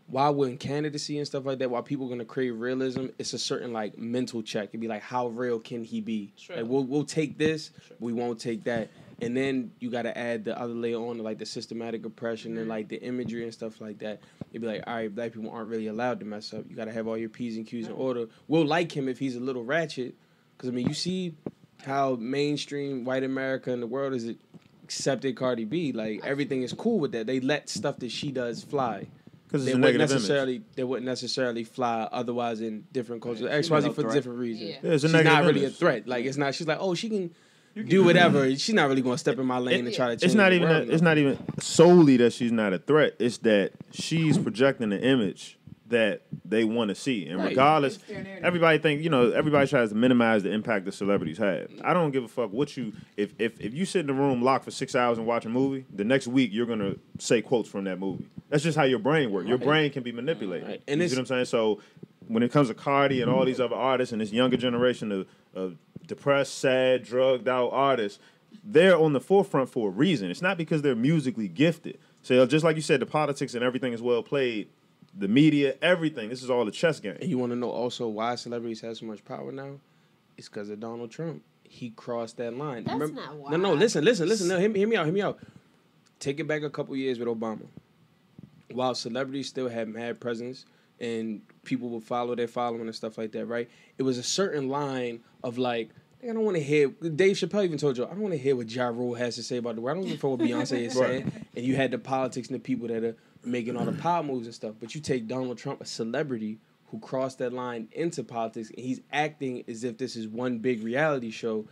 we're in candidacy and stuff like that, while people are gonna crave realism, it's a certain like mental check. It'd be like, how real can he be? True. Like we'll take this, we won't take that. And then you gotta add the other layer on, like the systematic oppression and like the imagery and stuff like that. It'd be like, all right, black people aren't really allowed to mess up. You gotta have all your P's and Q's in order. We'll like him if he's a little ratchet, because I mean, you see how mainstream white America and the world is accepted Cardi B. Like everything is cool with that. They let stuff that she does fly. Because they wouldn't necessarily fly otherwise in different cultures. XYZ for different reasons. Yeah. She's not really a threat. Like it's not. She's like, oh, she can do whatever. She's not really going to step in my lane and try to change. It's not even solely that she's not a threat. It's that she's projecting an image that they want to see, and regardless, everybody tries to minimize the impact that celebrities have. I don't give a fuck what you if you sit in the room locked for 6 hours and watch a movie, the next week you're gonna say quotes from that movie. That's just how your brain works. Your brain can be manipulated. Right. And you see what I'm saying? So when it comes to Cardi and all these other artists and this younger generation of depressed, sad, drugged out artists, they're on the forefront for a reason. It's not because they're musically gifted. So just like you said, the politics and everything is well played. The media, everything. This is all a chess game. And you want to know also why celebrities have so much power now? It's because of Donald Trump. He crossed that line. That's not why. No, listen. No, hear me out. Take it back a couple years with Obama. While celebrities still had mad presence and people would follow their following and stuff like that, right? It was a certain line of like, I don't want to hear. Dave Chappelle even told you, I don't want to hear what Ja Rule has to say about the world. I don't give a fuck what Beyonce is saying. And you had the politics and the people that are making all the power moves and stuff. But you take Donald Trump, a celebrity who crossed that line into politics, and he's acting as if this is one big reality show.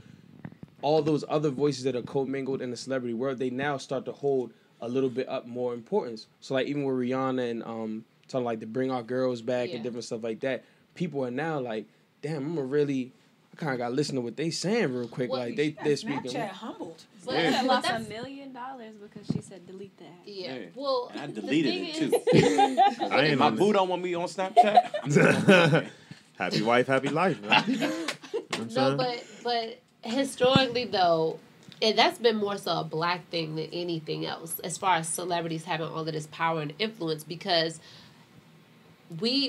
All those other voices that are commingled in the celebrity world, they now start to hold a little bit up more importance. So like even with Rihanna and talking like to bring our girls back and different stuff like that, people are now like, damn, I kind of got to listen to what they saying real quick. Well, like they're speaking. Snapchat humbled. But lost $1 million because she said delete that. Yeah. Well, I deleted it too. My boo don't want me on Snapchat. Happy wife, happy life. No, but historically though, and that's been more so a black thing than anything else, as far as celebrities having all of this power and influence, because we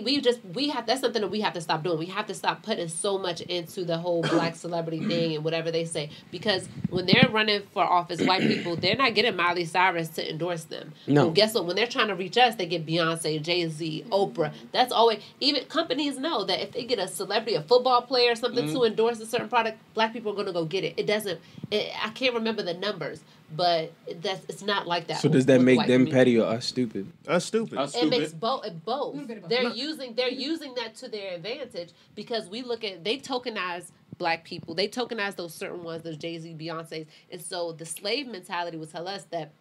have, that's something that we have to stop doing. We have to stop putting so much into the whole black celebrity thing and whatever they say, because when they're running for office, white people, they're not getting Miley Cyrus to endorse them. No. Well, guess what? When they're trying to reach us, they get Beyonce, Jay-Z, Oprah. That's always, even companies know that if they get a celebrity, a football player or something to endorse a certain product, black people are going to go get it. I can't remember the numbers, but it's not like that. So does that make them petty or us stupid? Us stupid. It makes both. They're using that to their advantage, because they tokenize black people. They tokenize those certain ones, those Jay-Z, Beyonces, and so the slave mentality will tell us that,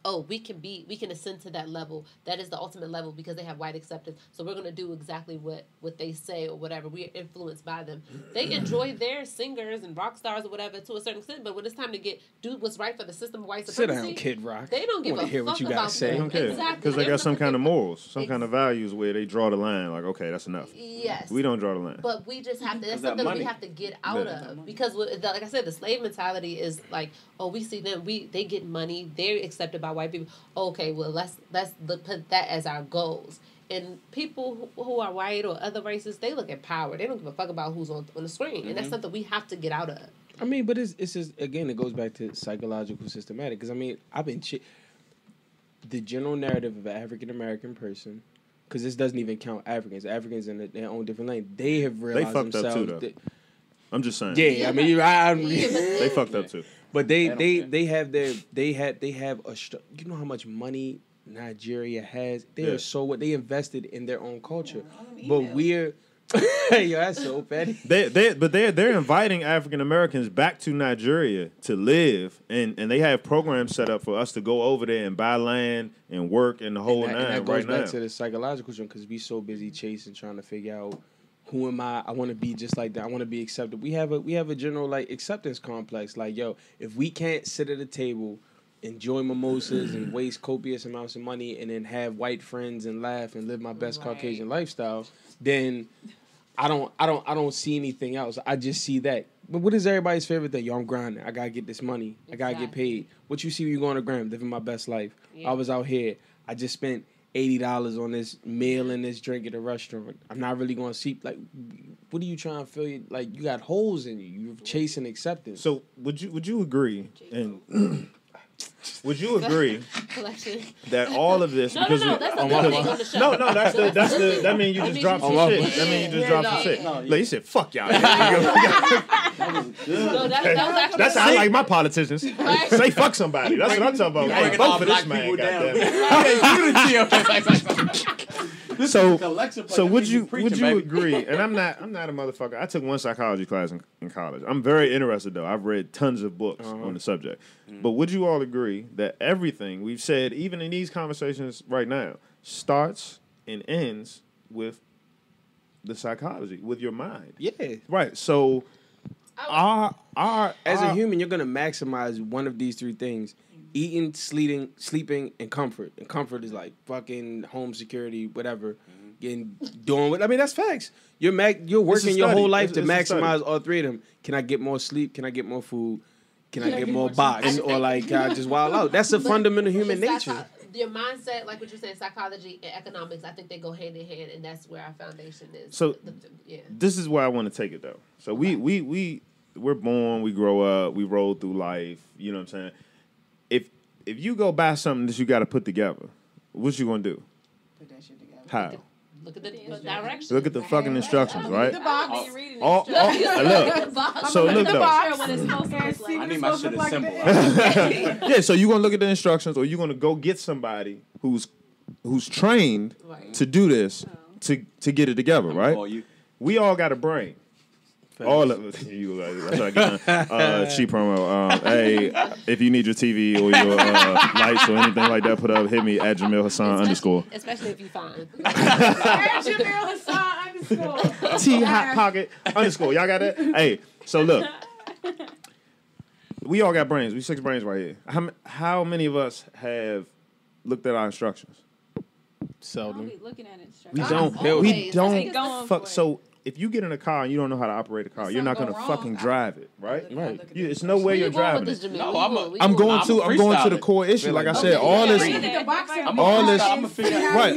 oh, we can ascend to that level. That is the ultimate level because they have white acceptance. So we're going to do exactly what they say or whatever. We are influenced by them. They enjoy their singers and rock stars or whatever to a certain extent, but when it's time to do what's right for the system of white supremacy, Sit down, Kid Rock. they don't give a hear fuck what you about gotta say. They don't care. Exactly. Because they got some kind of morals, some kind of values where they draw the line. Like, okay, that's enough. Yes. We don't draw the line. But we just have to, that's something we have to get out of. Because, like I said, the slave mentality is like, oh, we see them, they get money, they're accepted by white people. Okay, well, let's put that as our goals. And people who are white or other races, they look at power. They don't give a fuck about who's on the screen. And that's something we have to get out of. I mean, but it's just, again, it goes back to psychological systematic. Because, I mean, the general narrative of an African-American person, because this doesn't even count Africans. Africans in their own different lane. They have realized fucked up themselves. too, though. I'm just saying. Yeah, I mean, they fucked up too. But they have you know how much money Nigeria has? They are so what they invested in their own culture. But we're yo, that's so petty. They're inviting African Americans back to Nigeria to live, and they have programs set up for us to go over there and buy land and work and the whole nine. And that goes right back now to the psychological thing, because we so busy chasing, trying to figure out who am I? I want to be just like that. I want to be accepted. We have a general like acceptance complex. Like, yo, if we can't sit at a table, enjoy mimosas and waste copious amounts of money, and then have white friends and laugh and live my best Caucasian lifestyle, then I don't see anything else. I just see that. But what is everybody's favorite thing? Yo, I'm grinding. I gotta get this money. I gotta get paid. What you see when you go on the gram, living my best life. Yeah. I was out here. I just spent $80 on this meal and this drink at a restaurant. I'm not really going to see, like, what are you trying to feel? Like, you got holes in you. You're chasing acceptance. So would you agree, and would you agree that all of this that's the thing on the show. that means you just dropped some shit. That means you just dropped some shit. Like, you said, fuck y'all. That's how I like my politicians. Say fuck somebody. That's what I'm talking about. Hey, vote for this man, goddamn. So would you agree? And I'm not a motherfucker. I took one psychology class in college. I'm very interested though. I've read tons of books on the subject. But would you all agree that everything we've said, even in these conversations right now, starts and ends with the psychology, with your mind? Yeah. Right. So as a human, you're gonna maximize one of these three things: eating, sleeping, and comfort. And comfort is like fucking home security, whatever. Doing what I mean, that's facts. You're working your whole life to maximize all three of them. Can I get more sleep? Can I get more food? Can I get more box? Or like, can I just wild out? That's a fundamental human nature. Your mindset, like what you're saying, psychology and economics, I think they go hand in hand, and that's where our foundation is. So, this is where I want to take it though. So we're born, we grow up, we roll through life. You know what I'm saying? If you go buy something that you got to put together, what you gonna do? Put that shit together. How? Look at the directions. Look at the fucking instructions, right? The box. Look. So look though. I need my shit as simple. Yeah, so you gonna look at the instructions, or you gonna go get somebody who's trained to do this to get it together, right? We all got a brain. All of you, that's what I get. Cheap promo. Hey, if you need your TV or your lights or anything like that, put up. Hit me at Jameel Hassan _ Especially if you find. At Jameel Hassan _ T Hot Pocket _ Y'all got that? Hey, so look, we all got brains. We 6 brains right here. How many of us have looked at our instructions? Seldom. Looking at We instructions. don't. We don't. Fuck. So if you get in a car and you don't know how to operate a car, you're not gonna fucking drive it, right? Right. It's no way you're driving it. No, I'm going to the core issue. Like I said, all this. Right.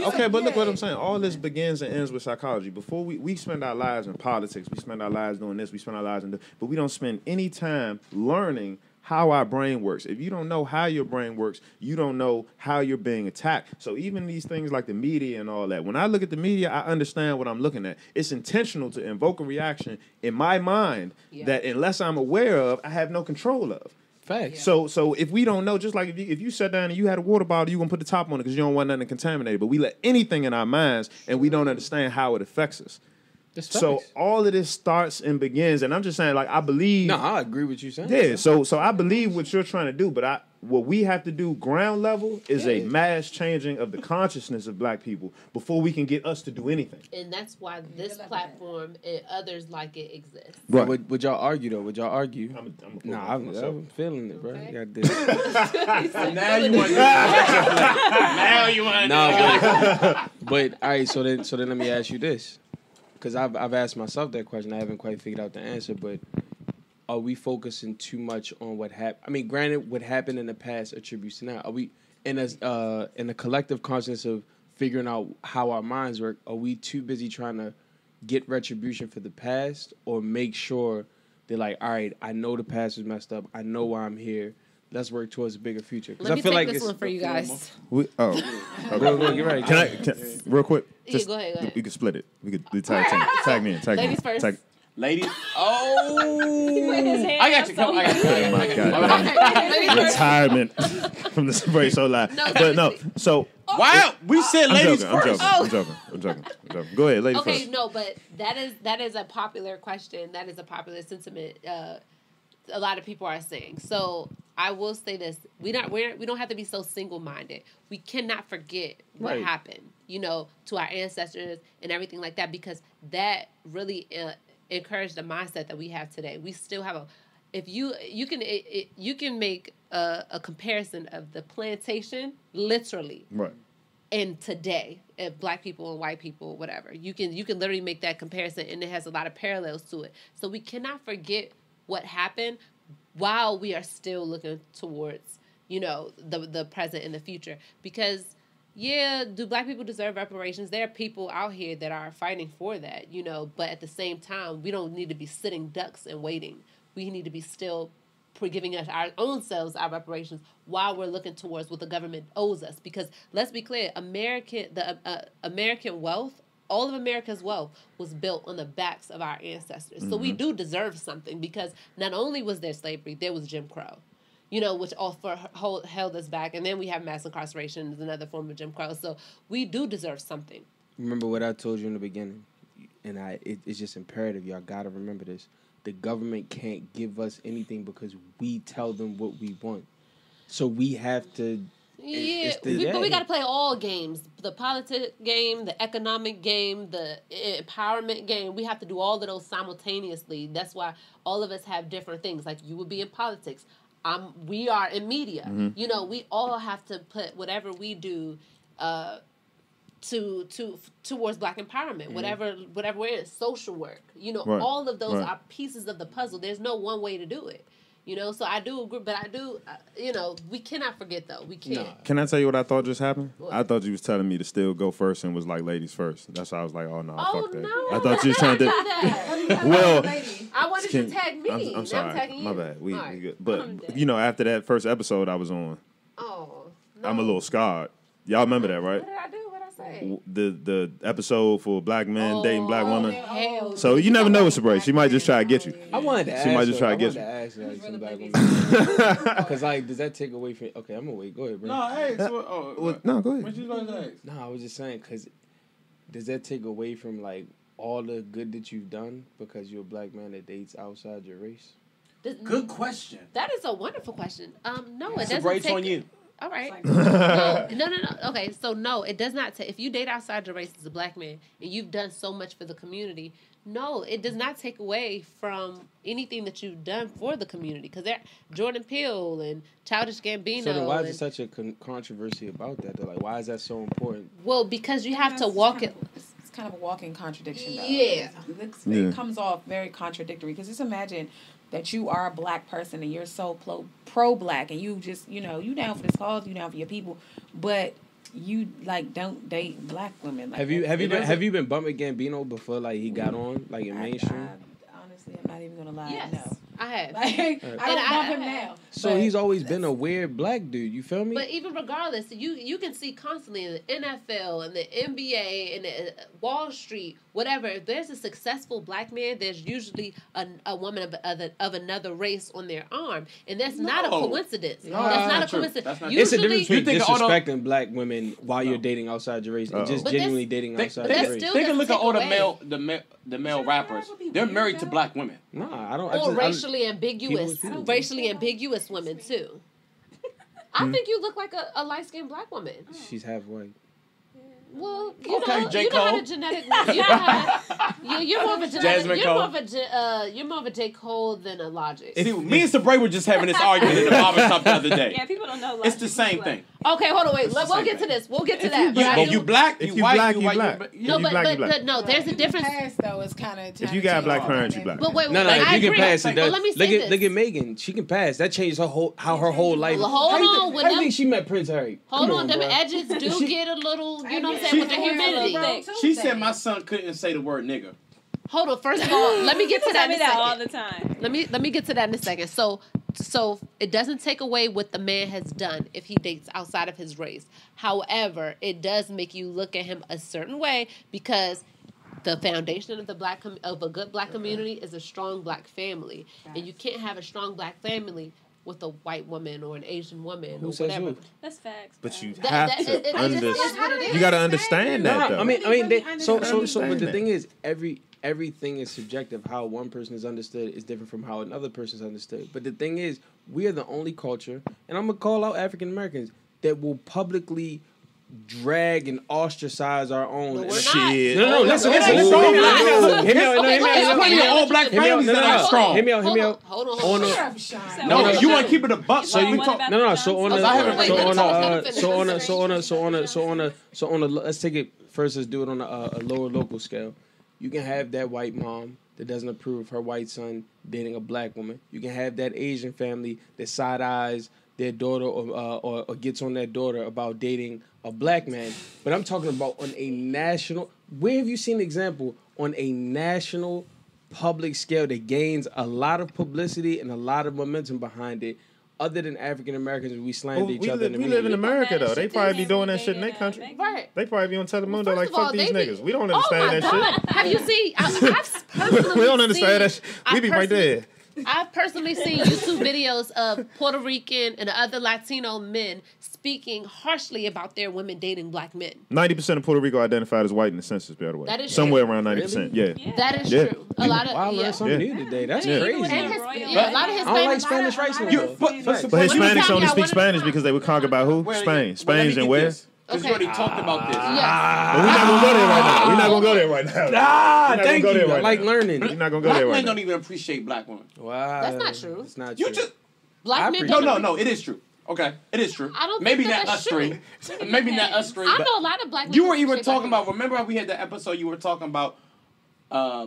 Okay, but look what I'm saying. All this begins and ends with psychology. Before we spend our lives in politics, we spend our lives doing this, we spend our lives but we don't spend any time learning how our brain works. If you don't know how your brain works, you don't know how you're being attacked. So even these things like the media and all that, when I look at the media, I understand what I'm looking at. It's intentional to invoke a reaction in my mind that unless I'm aware of, I have no control of. Facts. So if we don't know, just like if you sat down and you had a water bottle, you're going to put the top on it because you don't want nothing contaminated. But we let anything in our minds and we don't understand how it affects us. So all of this starts and begins, and I'm just saying, like, I believe. No, I agree with you saying. Yeah, so I believe what you're trying to do, but what we have to do ground level is a mass changing of the consciousness of black people before we can get us to do anything. And that's why this platform and others like it exist. Right. Would y'all argue though? Would y'all argue? I'm feeling it, bro. Now You got this. Now you want Now you want but all right, so then let me ask you this. Because I've asked myself that question. I haven't quite figured out the answer, but are we focusing too much on what happened? I mean, granted, what happened in the past attributes to now. Are we in a collective consciousness of figuring out how our minds work? Are we too busy trying to get retribution for the past, or make sure they're like, all right, I know the past was messed up. I know why I'm here. Let's work towards a bigger future. Let me take this one for you guys. Get ready. Can I real quick? Just, go ahead. We could split it. We could do tag team. Tag me in. Ladies first. Ladies. Oh. I got you. Oh my God. Retirement from the Sabrae so live. So. Wow. We said ladies first. I'm joking. Go ahead, ladies first. Okay, no, but that is a popular question. That is a popular sentiment. A lot of people are saying. So I will say this: we don't have to be so single-minded. We cannot forget what happened, to our ancestors and everything like that, because that really encouraged the mindset that we have today. We still have you can make a comparison of the plantation literally, right, and today, if black people and white people, whatever, you can literally make that comparison, and it has a lot of parallels to it. So we cannot forget what happened while we are still looking towards, the present and the future. Because, do black people deserve reparations? There are people out here that are fighting for that, but at the same time, we don't need to be sitting ducks and waiting. We need to be still giving us our own selves our reparations while we're looking towards what the government owes us. Because let's be clear, American wealth, all of America's wealth was built on the backs of our ancestors. Mm-hmm. So we do deserve something, because not only was there slavery, there was Jim Crow, which held us back. And then we have mass incarceration as another form of Jim Crow. So we do deserve something. Remember what I told you in the beginning, and it's just imperative. Y'all got to remember this. The government can't give us anything because we tell them what we want. So we have to... but we got to play all games. The politics game, the economic game, the empowerment game. We have to do all of those simultaneously. That's why all of us have different things. Like, you would be in politics. We are in media. Mm-hmm. We all have to put whatever we do towards black empowerment. Mm-hmm. Whatever we're in, social work. Right. All of those are pieces of the puzzle. There's no one way to do it. So I do agree, but we cannot forget, though. We can't. No. Can I tell you what I thought just happened? What? I thought you was telling me to still go first and was like ladies first. That's why I was like, oh, no, fuck that. No, I thought you was trying to... Well... I wanted you to tag me. I'm sorry. I'm tagging you. My bad. We good. But, after that first episode I was on, no. I'm a little scarred. Y'all remember that, right? What did I do? What did I say? The epised for black men dating black women. Hell, so you never know with Sabrae. She might just try to get you. I wanted to ask her. She might just try to get you. Ask her, like, some black women. Because, does that take away from... Okay, I'm going to wait. Go ahead, bro. No, hey. No, go ahead. What you going to ask? No, I was just saying, because does that take away from, all the good that you've done because you're a black man that dates outside your race? Good question. That is a wonderful question. No, it doesn't Sabrae's take... on you. All right. No. Okay, so no, it does not take... If you date outside your race as a black man and you've done so much for the community, no, it does not take away from anything that you've done for the community. Because Jordan Peele and Childish Gambino... So then why is there such a controversy about that? Why is that so important? Well, because you have to walk it... It's kind of a walking contradiction, though. Yeah. It comes off very contradictory because just imagine that you are a black person and you're so pro-black and you just, you down for this cause, you down for your people, but you like don't date black women. Like, have you been bumping Gambino before like he got on like in mainstream? Honestly, I'm not even gonna lie. Yes. No. I have. Like, I don't bump him now. So he's always been a weird black dude. You feel me? But even regardless, you can see constantly in the NFL and the NBA and the Wall Street, whatever. If there's a successful black man, there's usually a woman of another race on their arm, and that's not a coincidence. No, that's not a true. coincidence. It's a difference between think disrespecting black women while you're dating outside your race and just But genuinely dating outside your race. Take a look at all away. the male rappers. They're married to black women. Nah, I don't. Or racially ambiguous women too. I think you look like a light skinned black woman. She's half white. Well, Okay, J. you know how Cole. the genetic. You know how you're more of a genetic. Jasmine You're Cole. more of a J. Cole than a Logic. Me and Sabrae were just having this argument in the barbershop the other day. Yeah, people don't know. It's the same thing. Okay, hold on, wait. We'll get to this. We'll get to that. But I do- You black, If you you white, black, you you white. black. You- No, If you black, you black. no, there's a difference. Past though is kind of. If you got black parents, you black. But wait, No, I if you agree. can pass it, Well, let me say this. look at Megan. She can pass. That changed her whole life. Well, hold How you on, think- with How do you them- think she met Prince Harry? Hold Come on, them bro. edges do get a little, you know what I'm saying, with the humidity. She said my son couldn't say the word nigga. Hold on, first of all, let me get to that Tell me in a that second. all the time. Let me get to that in a second. So it doesn't take away what the man has done if he dates outside of his race. However, it does make you look at him a certain way because the foundation of of a good black community is a strong black family, and you can't have a strong black family with a white woman or an Asian woman or says whatever. who? That's facts. But you That- have that- to it just is what it is. You got to understand that, though. I mean, so understand but the that. thing is, everything is subjective. How one person is understood is different from how another person is understood. But the thing is, we are the only culture, and I'm gonna call out African Americans that will publicly drag and ostracize our own. No, we're not. Shit. No, listen. We're Hear me not. out. Hear me out. Okay, There's plenty of all black families that are strong. Hear me out. Hold on. On a- Shut up, Sean. No, Hold on. you want to keep it a buck. So you talk. want- So on let's do it on a lower local scale. You can have that white mom that doesn't approve of her white son dating a black woman. You can have that Asian family that side eyes their daughter or gets on their daughter about dating a black man. But I'm talking about on a national. Where have you seen an example on a national public scale that gains a lot of publicity and a lot of momentum behind it? Other than African Americans, we slander each other in the We media. live in America, though. They probably be doing that shit in their country. Right. They probably be on Telemundo First like, of all, fuck these they be- niggas. We don't Oh my understand that God. shit. Have you seen? I've personally We don't understand that seen- shit. We be right there. I've personally seen YouTube videos of Puerto Rican and other Latino men speaking harshly about their women dating black men. 90% of Puerto Rico identified as white in the census, by the way. That is somewhere true. around 90%. Yeah. That is Yeah. true. A lot of Wow, I learned something Yeah. new today. That's Yeah. crazy. and a lot of I don't like Hispanics. Spanish rice no You, more. but But When you Hispanics tell me only I speak wanted- Spanish because they were conquered by who? Spain. Spain's and where? Because you Okay. already talked about this. Yes. But we're not gonna go there right now. We're not gonna go there right now. Ah, We're not gonna thank go you. there I right like now. learning. We're not gonna go Black there men right now. don't even appreciate black women. Wow. That's not true. It's not You true. just Black men no, don't. no. It is true. Okay, it is true. I don't Maybe think not that us that's true. three. Maybe not us three. I but know a lot of black men. you were even appreciate talking black about. Remember how we had the episode? You were talking about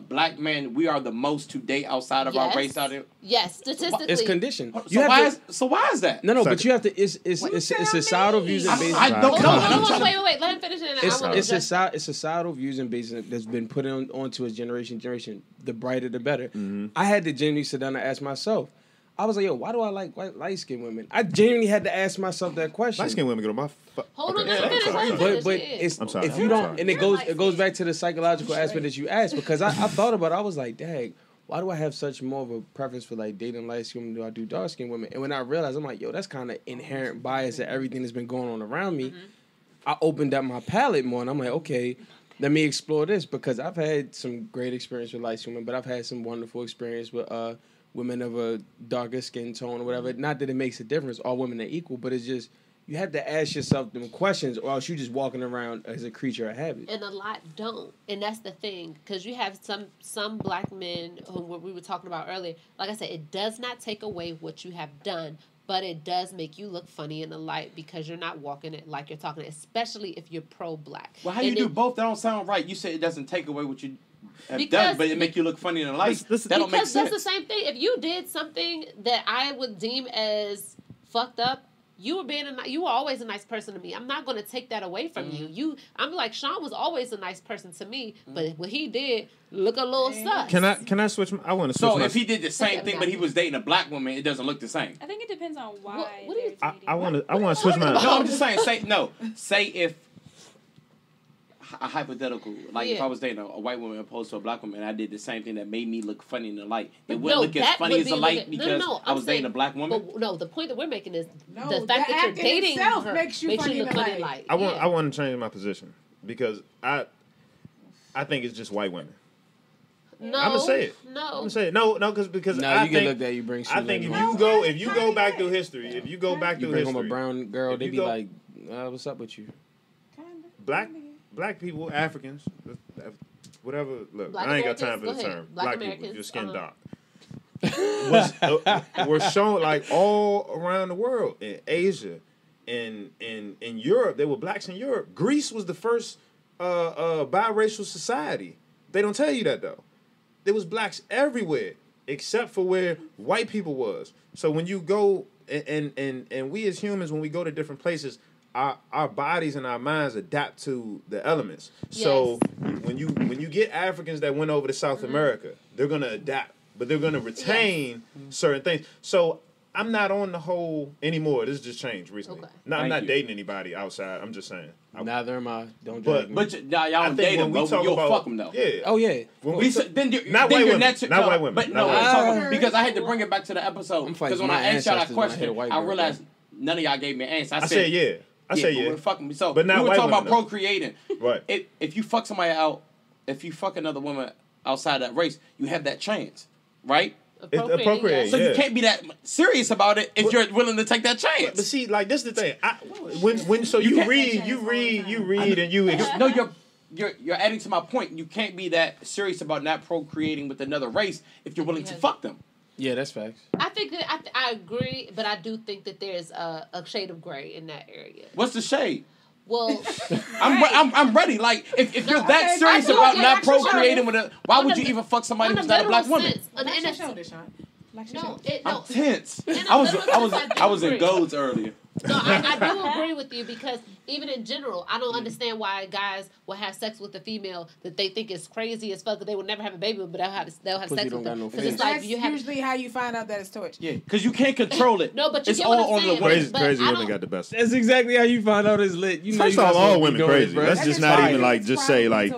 black men. We are the most to date outside of our Yes. race out there. Yes, statistically. It's conditioned. So why is that? No, but Second. you have to. It's societal views and basis. I don't know. Hold on, wait. Let him finish it. It's societal views and basis that's been put onto a generation. The brighter, the better. Mm-hmm. I had to genuinely sit down and ask myself. I was like, yo, why do I like light skinned women? I genuinely had to ask myself that question. Light skinned women get on my. Hold on, Okay. let him finish. Let him finish. But Yeah. it's I'm sorry, if I'm you don't, sorry. and it goes back to the psychological aspect that you asked, because I thought about it. I was like, dang, why do I have such more of a preference for like dating light skinned women than I do dark skinned women? And when I realized, I'm like, yo, that's kind of inherent bias that everything that's been going on around me. I opened up my palette more, and I'm like, okay, let me explore this, because I've had some great experience with light skinned women, but I've had some wonderful experience with women of a darker skin tone or whatever. Not that it makes a difference. All women are equal, but it's just you have to ask yourself them questions, or else you just walking around as a creature of habit. And a lot don't, and that's the thing, because you have some black men who we were talking about earlier. Like I said, it does not take away what you have done, but it does make you look funny in the light because you're not walking it like you're talking, especially if you're pro-black. Well, how you do both? That don't sound right. You said it doesn't take away what you have done, but it make you look funny in the light. That don't make sense. Because that's the same thing. If you did something that I would deem as fucked up, you were always a nice person to me. I'm not going to take that away from you. I'm like, Sean was always a nice person to me, but what he did look a little sus. Can I switch? I want to switch. So if he did the same thing, but he was dating a black woman, it doesn't look the same. I think it depends on why. What do you think? I want to switch my. No, I'm just saying. Say if a hypothetical, like if I was dating a white woman opposed to a black woman, and I did the same thing that made me look funny in the light, it wouldn't look as funny as the light because I was dating a black woman. But no, the point that we're making is the fact that you're dating her makes you look funny in the light. I want to change my position because I think it's just white women. No, I'm gonna say it. No, I'm gonna say it. No, because No, I you think, get looked at. You bring. I think if you go back through history, you bring home a brown girl, they be like, "What's up with you?" Black people, Africans, whatever. Look, Black I ain't got Americans, time for the go ahead. term. Black Black people, Americans, your skin dark. Were shown like all around the world in Asia, in Europe. There were blacks in Europe. Greece was the first biracial society. They don't tell you that though. There was blacks everywhere except for where white people was. So when you go and we as humans, when we go to different places, our bodies and our minds adapt to the elements. Yes. So when you get Africans that went over to South America, they're gonna adapt, but they're gonna retain certain things. So I'm not on the whole anymore. This just changed recently. Okay. No, I'm not dating anybody outside. I'm just saying. Neither am I. Don't drag me. But y'all don't date them, but you'll fuck them though. Yeah. Oh yeah. Not white women. But no, because I had to bring it back to the episode. Because when I asked y'all that question, I realized none of y'all gave me an answer. I said yeah. I say yeah. Fucking me. So but not we were talking about women, procreating. Right. If you fuck somebody out, if you fuck another woman outside that race, you have that chance, right? Appropriate. So you can't be that serious about it if you're willing to take that chance. But see, like this is the thing. When you read, and you no, you're adding to my point. You can't be that serious about not procreating with another race if you're willing to fuck them. Yeah, that's facts. I think that I agree, but I do think that there's a shade of gray in that area. What's the shade? Well, I'm ready. Like if you're that serious about not procreating with why would you even fuck somebody who's not a black woman? I'm tense. I was in golds earlier. No, I do agree with you because even in general, I don't understand why guys will have sex with a female that they think is crazy as fuck that they will never have a baby with, but they'll have sex with them. Because it's like usually how you find out that it's torture. Yeah, because you can't control it. No, but you it's get all what I'm saying. on the crazy women got the best. That's exactly how you find out it's lit. You know, first off, all women crazy. Let's just not even like just say like.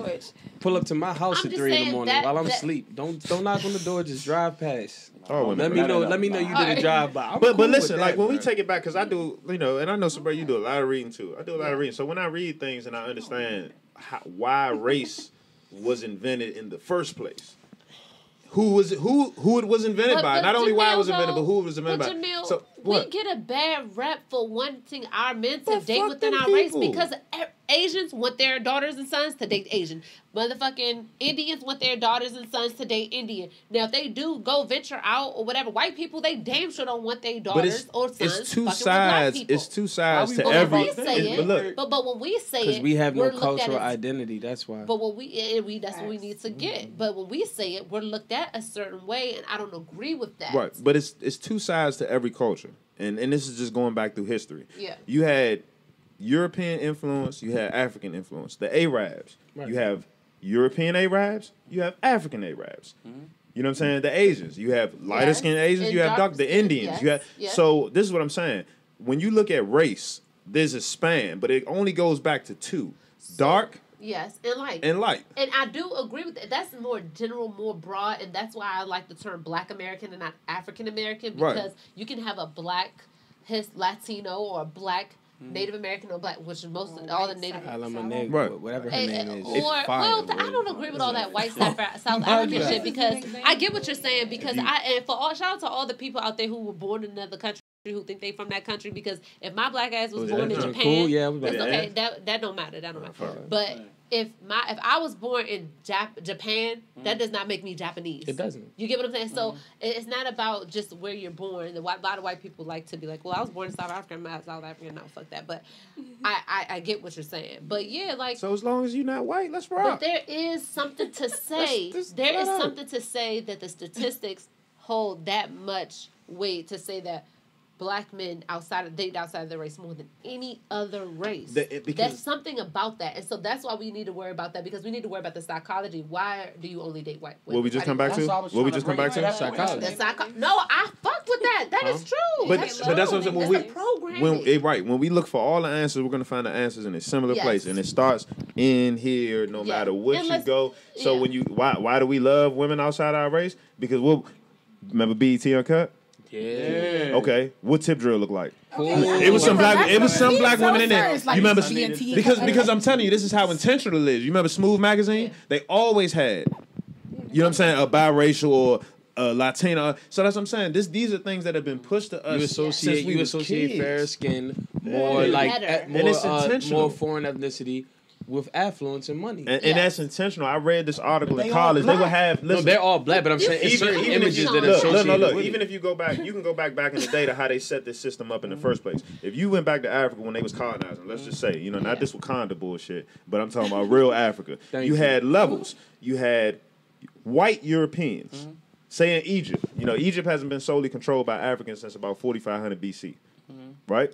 Pull up to my house at 3 in the morning while I'm asleep. Don't knock on the door. Just drive past. Let me know you did a drive by. But listen, like when we take it back, because I do, and I know Sabrae, you do a lot of reading too. I do a lot of reading. So when I read things and I understand why race was invented in the first place, who it was invented by, not only why it was invented, but who it was invented by. Jameel, so we get a bad rep for wanting our men to date within our race because Asians want their daughters and sons to date Asian. Motherfucking Indians want their daughters and sons to date Indian. Now, if they do go venture out or whatever, white people, they damn sure don't want their daughters or sons. It's two sides. It's two sides to every. But when we say it, because we have no cultural identity. That's why. But when that's what we need to get. But when we say it, we're looked at a certain way, and I don't agree with that. Right, but it's two sides to every culture, and this is just going back through history. Yeah, you had European influence, you had African influence. The Arabs, you have European Arabs, you have African Arabs. Mm-hmm. You know what I'm saying? The Asians, you have lighter skinned Asians, you have the Indians. So this is what I'm saying. When you look at race, there's a span, but it only goes back to two: dark. Yes, and light. And I do agree with that. That's more general, more broad, and that's why I like the term Black American and not African American, because you can have a Black Latino or a Black Native American or Black, which is most of all the Native. Whatever her name is. I don't agree with all that white South African shit because I get what you're saying because shout out to all the people out there who were born in another country who think they from that country because if my black ass was born in Japan, it's okay. That don't matter. But if I was born in Japan, that does not make me Japanese. It doesn't. You get what I'm saying? So it's not about just where you're born. A lot of white people like to be like, well, I was born in South Africa, I'm not South African. No, fuck that. But I get what you're saying. But yeah, like. So as long as you're not white, let's rock. But there is something to say. There is something to say that the statistics hold that much weight to say that black men date outside of their race more than any other race. There's something about that. And so that's why we need to worry about that, because we need to worry about the psychology. Why do you only date white women? What we just come back to? Psychology. No, I fuck with that. That is true. But That's that's what I'm saying. When we look for all the answers, we're gonna find the answers in a similar place, and it starts in here. No matter what you go. So when why do we love women outside our race? Because remember BET Uncut? Yeah. Okay. What Tip Drill look like? Okay. It was some black women in there. Like You remember? TNT Because I'm telling you, this is how intentional it is. You remember Smooth Magazine? They always had, you know what I'm saying, a biracial or a Latina. So that's what I'm saying. These are things that have been pushed to us. You associate fair skin, more more foreign ethnicity with affluence and money. And that's intentional. I read this article in college. They would have. Listen, they're all black, but I'm saying it's certain images that are associated with even if you go back, you can go back in the day to how they set this system up in the first place. If you went back to Africa when they was colonizing, let's just say, not this Wakanda bullshit, but I'm talking about real Africa. You had levels. You had white Europeans. Say in Egypt. Egypt hasn't been solely controlled by Africans since about 4500 BC. Right?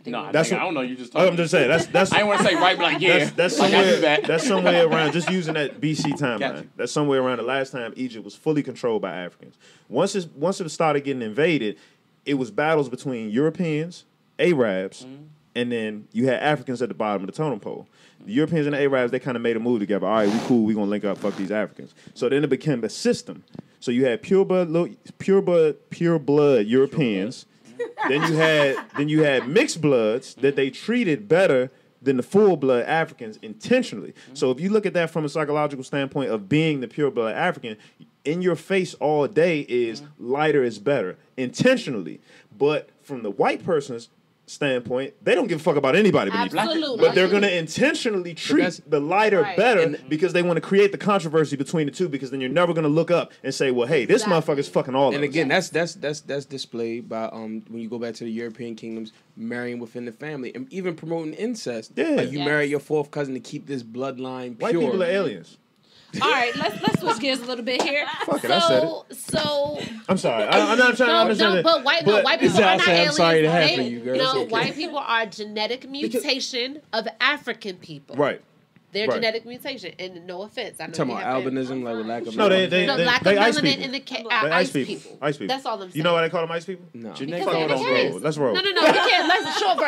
No, I don't know. You just. I'm just saying that's. I want to say right, but like yeah. That's somewhere. That's somewhere around. Just using that BC timeline. That's somewhere around the last time Egypt was fully controlled by Africans. Once it started getting invaded, it was battles between Europeans, Arabs, and then you had Africans at the bottom of the totem pole. The Europeans and the Arabs, they kind of made a move together. All right, we cool. We gonna link up. Fuck these Africans. So then it became a system. So you had pure blood Europeans. Then you had mixed bloods that they treated better than the full blood Africans intentionally. So if you look at that from a psychological standpoint of being the pure blood African, in your face all day is lighter is better intentionally. But from the white person's standpoint, they don't give a fuck about anybody beneath them. But they're going to intentionally treat the lighter better because they want to create the controversy between the two, because then you're never going to look up and say, well, hey, this motherfucker's fucking all of us. And again, that's displayed by when you go back to the European kingdoms, marrying within the family and even promoting incest. Yeah. Like you marry your fourth cousin to keep this bloodline pure. White people are aliens. All right, let's switch gears a little bit here. Fuck it, I said it. So I'm sorry. I'm not trying to understand. But white people are not aliens. I'm sorry to happen to you, girl. No, white people are genetic mutation of African people. Right. Their genetic mutation, and no offense, I know talking about albinism, like with lack of lack of ice melanin people. in the ice people. Ice people. That's all I'm saying. You know why they call them ice people? No. Let's roll. No. We can't. Let's short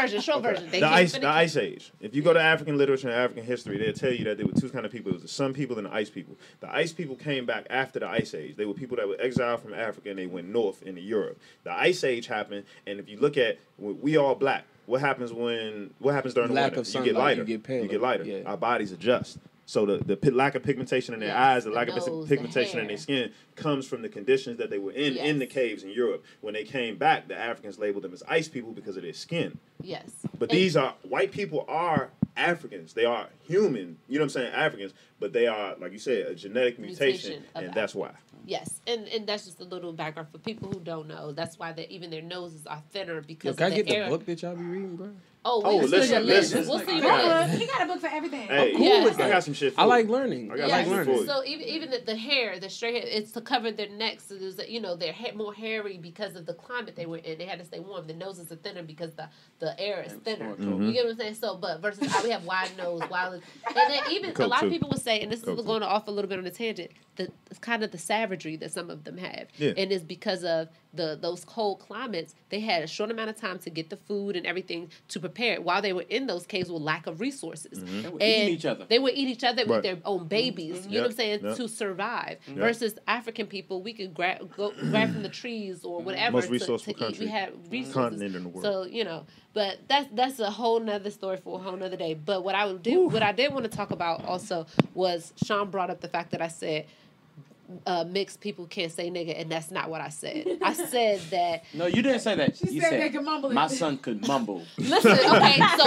version. The ice age. If you go to African literature and African history, they'll tell you that there were two kind of people. It was the sun people and the ice people. The ice people came back after the ice age. They were people that were exiled from Africa and they went north into Europe. The ice age happened, and if you look at, we all black. What happens during the winter? You get lighter. You get lighter. Yeah. Our bodies adjust. So the lack of pigmentation in their eyes, the lack of pigmentation in their skin comes from the conditions that they were in the caves in Europe. When they came back, the Africans labeled them as ice people because of their skin. Yes. But these are, white people are Africans. They are human, you know what I'm saying, Africans, but they are, like you said, a genetic mutation and that's why. Yes, and that's just a little background for people who don't know. That's why even their noses are thinner because can of I the get air. the book that y'all be reading, bro? Listen. We'll see. He got a book for everything. Hey, Yes. I got some shit for I you. like learning. I like learning. So even the hair, the straight hair, it's to cover their necks. So there's, they're more hairy because of the climate they were in. They had to stay warm. The noses are thinner because the air is thinner. Mm-hmm. You get what I'm saying? So, but versus we have wide nose, and then even a lot of people would say, and this is going off a little bit on a tangent, it's kind of the savagery that some of them have, and it's because of those cold climates. They had a short amount of time to get the food and everything to prepare it while they were in those caves with lack of resources. Mm-hmm. They would eat each other. They would eat each other with their own babies. Mm-hmm. You know what I'm saying? Yep. To survive. Yep. Versus African people, we could grab from the trees or whatever most resourceful to country. eat. We had resources. Continent in the world. So but that's a whole nother story for a whole nother day. But what I did want to talk about also was Sean brought up the fact that I said mixed people can't say nigga, and that's not what I said. I said that. No, you didn't say that. She You said said they could mumble it. my son could mumble. Listen, okay, so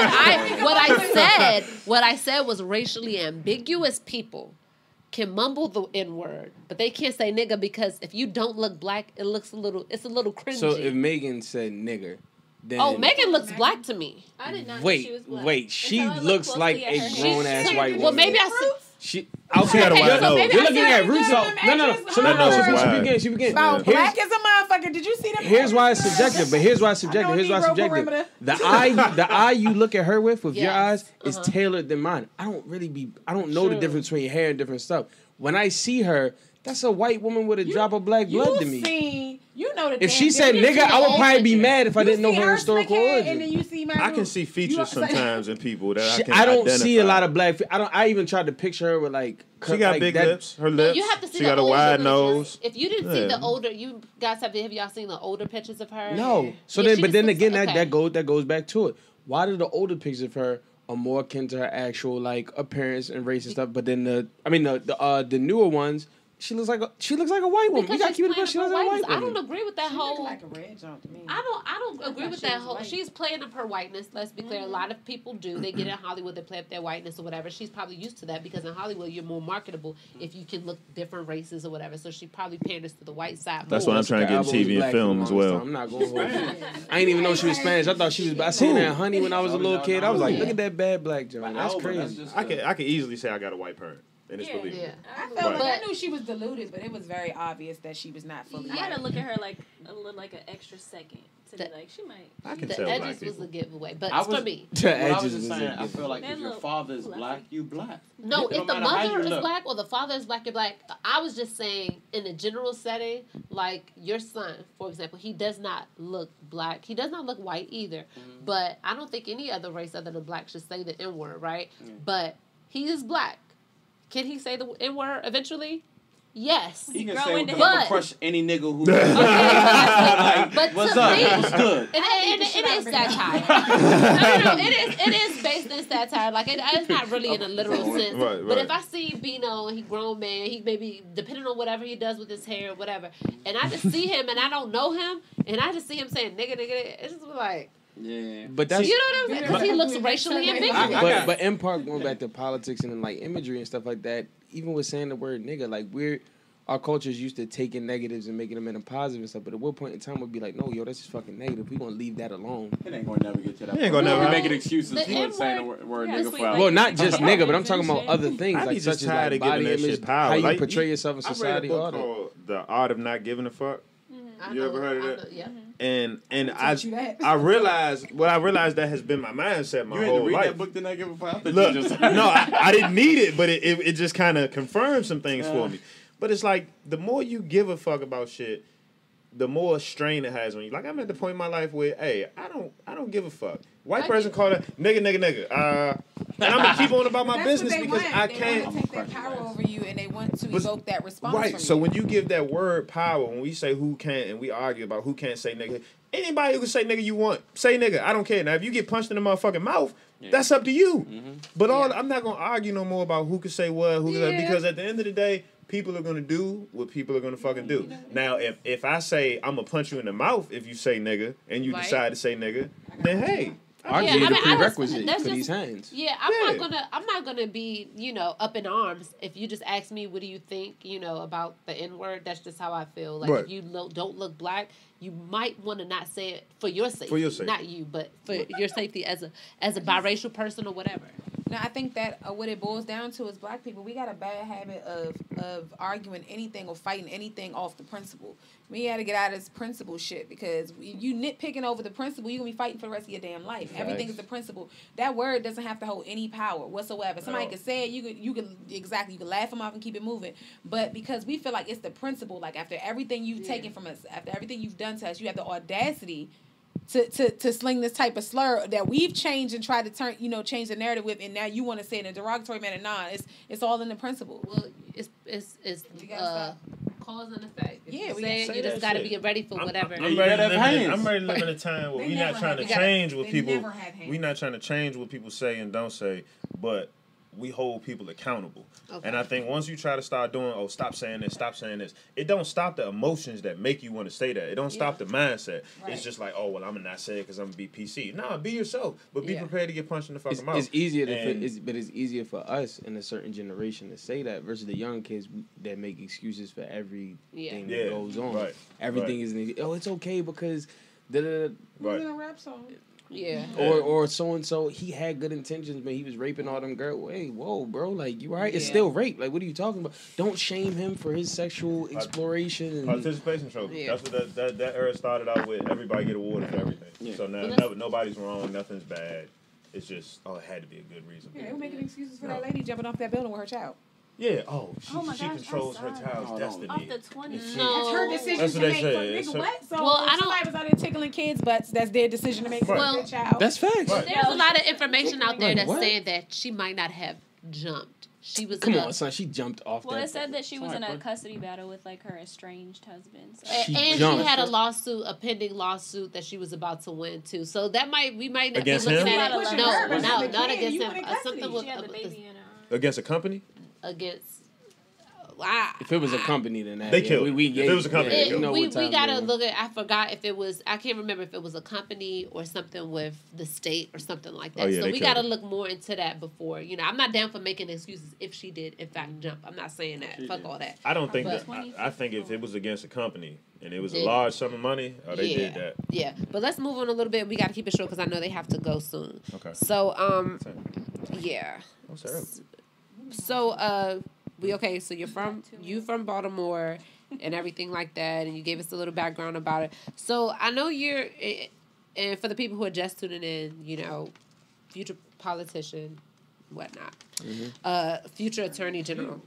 what I said was racially ambiguous people can mumble the N-word, but they can't say nigga because if you don't look black, it's a little cringy. So if Megan said nigger, then Megan looks black to me. I did not know she was black. Wait, she looks like a grown ass white woman. Well, maybe I said. She got a white nose. You're looking at roots. No. She begin. About black as a motherfucker. Did you see them? Here's why it's subjective. The eye you look at her with your eyes is tailored than mine. I don't know the difference between hair and different stuff. When I see her, that's a white woman with a drop of black blood to me. You know the if she said nigga, I would probably be mad if I didn't know her historical origin. And then you see I can see features sometimes in people that I don't identify. see a lot of black. I even tried to picture her with like. She got big lips. Her lips. You have to see she got a wide nose. If you didn't see the older, you guys have y'all seen the older pictures of her? No. So then, but then again, that goes back to it. Why do the older pictures of her are more akin to her actual like appearance and race and stuff? But then the newer ones. She looks like a white woman. Because we gotta keep it real. She looks like a white woman. I don't agree with that whole. Like a red jump to me. I don't agree with that whole. White. She's playing up her whiteness. Let's be clear. A lot of people do. They get in Hollywood. They play up their whiteness or whatever. She's probably used to that because in Hollywood you're more marketable if you can look different races or whatever. So she probably panders to the white side. That's why I'm trying to get in TV and film as well. I'm not going. I didn't even know she was Spanish. I thought she was. I seen her in Honey when I was a little kid. I was like, look at that bad black Joan. That's crazy. I could easily say I got a white parent. And it's believable. Yeah. I knew she was deluded, but it was very obvious that she was not fully. You gotta look at her like an extra second to be like she might. I can the tell edges was a giveaway, but for me, the edges I was just saying, I feel like if your father is black, you black. No, if the mother is black or the father is black, you're black. I was just saying, in a general setting, like your son, for example, he does not look black. He does not look white either. Mm-hmm. But I don't think any other race other than black should say the N-word, right? Mm-hmm. But he is black. Can he say the N-word eventually? Yes. He can say he can crush any nigga who. But what's up? What's good? It is satire. No. It is based in satire. Like it's not really in a literal sense. Right. But if I see Bino, he grown man, he maybe depending on whatever he does with his hair or whatever, and I just see him and I don't know him, and I just see him saying nigga, it's just like. Yeah, but that's you know what I'm saying? Because he looks racially ambiguous. But in part, going back to politics and like imagery and stuff like that, even with saying the word nigga, like our culture is used to taking negatives and making them into positive and stuff. But at what point in time we'd be like, no, yo, that's just fucking negative. We gonna leave that alone. It ain't gonna never get to that. It ain't gonna never. We're making excuses for saying the word nigga for well, not just nigga, but I'm talking about other things like such as like body image, how you portray yourself in society. I read a book called The Art of Not Giving a Fuck. You ever heard of that? Yeah. And I realized that has been my mindset my whole life. You had to read that book to not give a fuck? Look, no, I didn't need it, but it just kind of confirmed some things for me. But it's like the more you give a fuck about shit, the more strain it has on you. Like I'm at the point in my life where, hey, I don't give a fuck. White person called it nigga. And I'm gonna keep on about my business because I can't. They want to take that power over you, and they want to evoke that response. Right. From so you. when you give that word power, when we say who can't, and we argue about who can't say nigga, anybody who can say nigga you want, say nigga. I don't care. Now if you get punched in the motherfucking mouth, that's up to you. Mm-hmm. But I'm not gonna argue no more about who can say what, because at the end of the day, people are gonna do what people are gonna fucking do. Now if I say I'm gonna punch you in the mouth if you say nigga and you decide to say nigga, then hey. The prerequisite for these hands. Yeah, I'm not gonna be, up in arms if you just ask me what do you think, about the N-word. That's just how I feel. Like if you don't look black, you might want to not say it for your safety. For your safety. Not you, but for your safety as a biracial person or whatever. Now, I think that what it boils down to is black people, we got a bad habit of arguing anything or fighting anything off the principle. We got to get out of this principle shit because you nitpicking over the principle, you're going to be fighting for the rest of your damn life. Right. Everything is the principle. That word doesn't have to hold any power whatsoever. Somebody could say it, you could laugh them off and keep it moving. But because we feel like it's the principle, like after everything you've taken from us, after everything you've done to us, you have the audacity to sling this type of slur that we've changed and tried to change the narrative with, and now you want to say it in a derogatory manner. Nah, it's all in the principle. Well, it's cause and effect. If you just got to be ready for whatever. I'm ready to live in a time where we're not trying to change what people say and don't say, but we hold people accountable. Okay. And I think once you try to start doing, stop saying this, it don't stop the emotions that make you want to say that. It don't stop the mindset. Right. It's just like, I'm going to not say it because I'm going to be PC. Nah, be yourself, but be prepared to get punched in the fucking mouth. It's easier but it's easier for us in a certain generation to say that versus the young kids that make excuses for everything that goes on. Right. Everything is, it's okay because Right. We're in a rap song. Yeah. Or so and so, he had good intentions, but he was raping all them girls. Hey, whoa, bro, like you alright? It's still rape. Like, what are you talking about? Don't shame him for his sexual exploration and participation trophy. That's what that era started out with. Everybody get awarded for everything. Yeah. So now nobody's wrong, nothing's bad. It's just it had to be a good reason. Yeah, we're making excuses for that lady jumping off that building with her child. Yeah. She controls her child's destiny. Off the 20. That's her decision to make. Nigga, what? So I don't. Somebody was out there tickling kids' butts. That's their decision to make for their child. That's facts. Right. There's a lot of information out there that's saying that she might not have jumped. She was. Come on, son. She jumped off. Well, it said that she was in a custody battle with like her estranged husband. So. She had a pending lawsuit that she was about to win too. So that we might not against be looking him? at it. No, not against him. Something with the baby in her. Against a company. Against. If it was a company, then they killed. If it was a company, we gotta look at. I forgot if it was. I can't remember if it was a company or something with the state or something like that. So we gotta look more into that before. I'm not down for making excuses if she did in fact jump. I'm not saying that. Fuck all that. I don't think that. I think if it was against a company and it was a large sum of money, they did that. Yeah, but let's move on a little bit. We gotta keep it short because I know they have to go soon. Okay. So yeah. So so you're from Baltimore and everything like that, and you gave us a little background about it. So I know and for the people who are just tuning in, future politician, whatnot, future attorney general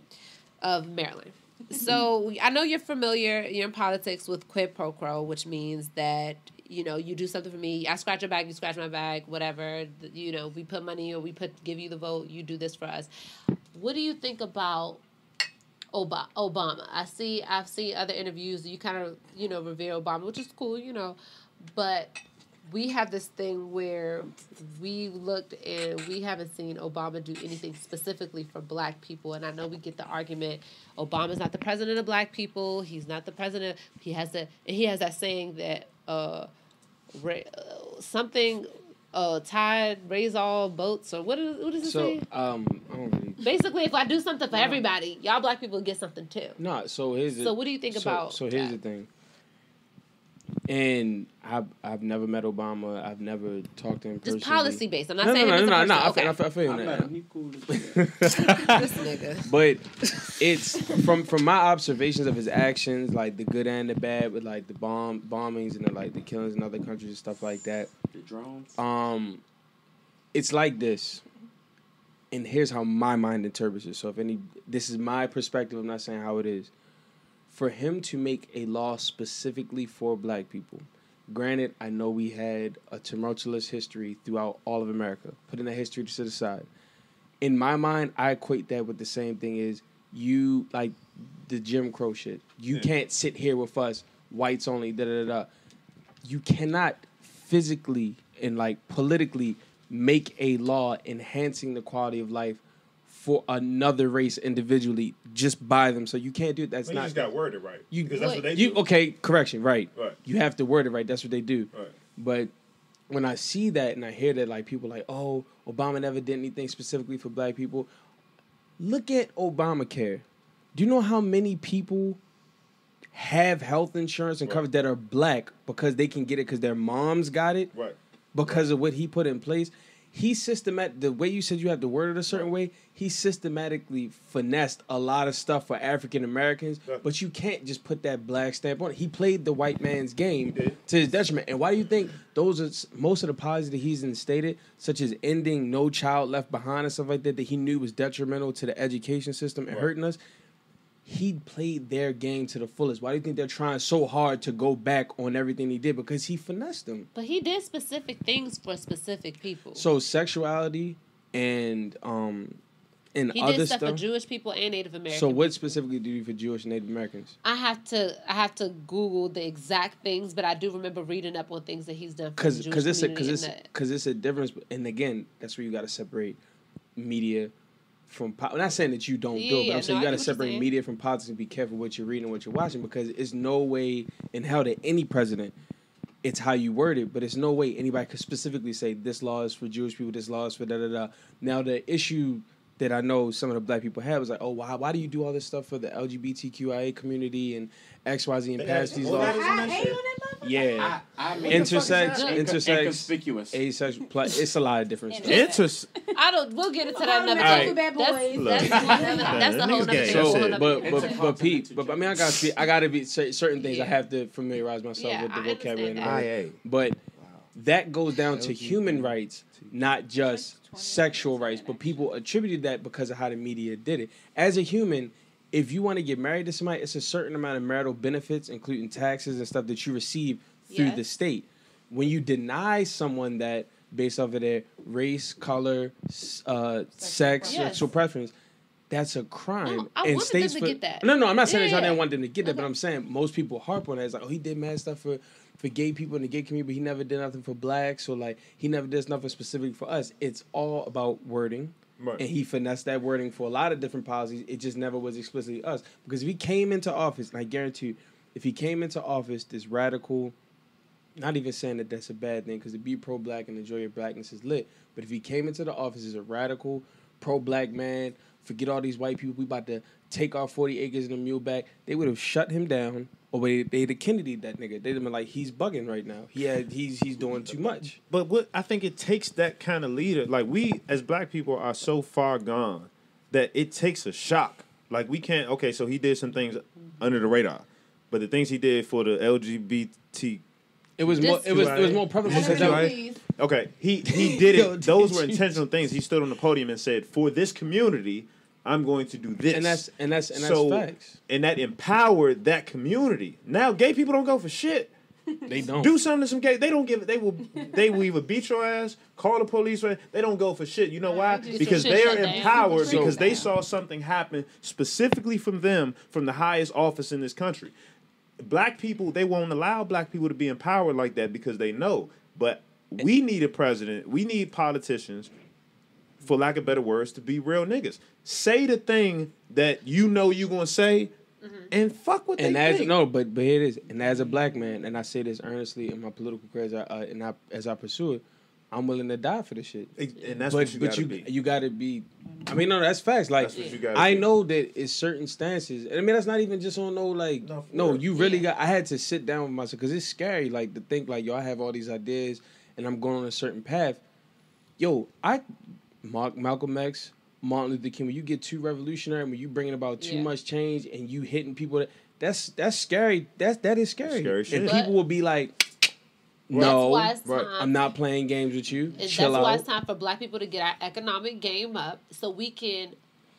of Maryland. So I know you're familiar, you're in politics with quid pro quo, which means that, you do something for me, I scratch your back, you scratch my back, whatever, we put money or give you the vote, you do this for us. What do you think about Obama? I've seen other interviews, you kind of, revere Obama, which is cool, but we have this thing where we looked and we haven't seen Obama do anything specifically for black people. And I know we get the argument, Obama's not the president of black people. He's not the president. He has that saying that tide raise all boats, or what is it saying? I don't really... Basically, if I do something for everybody, y'all black people get something too. No, so what do you think about? So here's the thing. And I've never met Obama. I've never talked to him personally. Just policy based. I'm not saying no. Okay. I feel that. He cool. This nigga. But it's from my observations of his actions, like the good and the bad, with like the bombings and the killings in other countries and stuff like that. The drones. It's like this. And here's how my mind interprets it. So this is my perspective. I'm not saying how it is. For him to make a law specifically for black people, granted, I know we had a tumultuous history throughout all of America. Putting that history to the side. In my mind, I equate that with the same thing as you, like the Jim Crow shit. You can't sit here with us, whites only, da-da-da-da. You cannot physically and politically make a law enhancing the quality of life for another race individually just by them. So you can't do it. That's not... You just got worded right. Because that's what they do. Okay, correction, right. Right. You have to word it right. That's what they do. Right. But when I see that and I hear that people Obama never did anything specifically for black people, look at Obamacare. Do you know how many people have health insurance and coverage that are black because they can get it because their moms got it? Right. Because of what he put in place? The way you said you have to word it a certain way, he systematically finessed a lot of stuff for African Americans, but you can't just put that black stamp on it. He played the white man's game to his detriment. And why do you think those are most of the policies that he's instated, such as ending No Child Left Behind and stuff like that he knew was detrimental to the education system and hurting us? He played their game to the fullest. Why do you think they're trying so hard to go back on everything he did? Because he finessed them. But he did specific things for specific people. So sexuality and he other did stuff stuff for Jewish people and Native Americans. So what specifically do you do for Jewish and Native Americans? I have to Google the exact things, but I do remember reading up on things that he's done for the Jewish community. Because it's a difference. And again, that's where you got to separate media from. I'm not saying that you don't do it, but I'm saying you got to separate media from politics and be careful what you're reading and what you're watching, because it's no way in hell that any president. It's how you word it, but it's no way anybody could specifically say this law is for Jewish people, this law is for da-da-da. Now, the issue that I know some of the black people have is like, oh, why do you do all this stuff for the LGBTQIA community and XYZ and pass these laws? Yeah. I mean, intersex, inconspicuous. asexual, it's a lot of different stuff. We'll get into that another time. day. That's the whole nother thing. But Pete, I mean, I gotta be certain things. I have to familiarize myself with the vocabulary. But that goes down to human rights, not just sexual rights. But people attributed that because of how the media did it. As a human, if you want to get married to somebody, it's a certain amount of marital benefits, including taxes and stuff that you receive through the state. When you deny someone that based off of their race, color, sex, sexual preference, that's a crime. I wanted them to get that. No, I'm not saying that I didn't want them to get that, but I'm saying most people harp on that. It's like, oh, he did mad stuff for gay people in the gay community, but he never did nothing for blacks, or like he never did nothing specific for us. It's all about wording. Right. And he finessed that wording for a lot of different policies. It just never was explicitly us. Because if he came into office, and I guarantee you, if he came into office, this radical, not even saying that that's a bad thing, because to be pro-black and enjoy your blackness is lit, but if he came into the office as a radical, pro-black man, forget all these white people, we about to take our 40 acres and a mule back, they would have shut him down, or they'd have Kennedy'd that nigga. They'd have been like, he's bugging right now. He's doing too much. But what I think it takes that kind of leader. Like, we as black people are so far gone that it takes a shock. Like, we can't. Okay, so he did some things under the radar, but the things he did for the LGBT. It was more prevalent because that. Okay, he did it. Those were intentional things. He stood on the podium and said, "For this community, I'm going to do this." And that's facts. And that empowered that community. Now, gay people don't go for shit. They don't do something to some gay. They don't give. They will either beat your ass, call the police. They don't go for shit. You know why? Because they are empowered. Because they saw something happen specifically from them, from the highest office in this country. Black people, they won't allow black people to be empowered like that because they know. But we need a president. We need politicians, for lack of better words, to be real niggas. Say the thing that you know you're going to say, and fuck what they think. No, but here it is. And as a black man, and I say this earnestly in my political career, as I pursue it, I'm willing to die for this shit. And that's what you gotta be. You gotta be. I mean, no, that's facts. Like, that's what you gotta be. Know that it's certain stances. I mean, that's not even just on you really got. I had to sit down with myself because it's scary. Like, to think like, yo, I have all these ideas and I'm going on a certain path. Yo, Malcolm X, Martin Luther King. When you get too revolutionary, when you bringing about too much change and you hitting people, that's scary. That is scary. Scary shit. And people will be like, no, I'm not playing games with you. That's why it's time for black people to get our economic game up so we can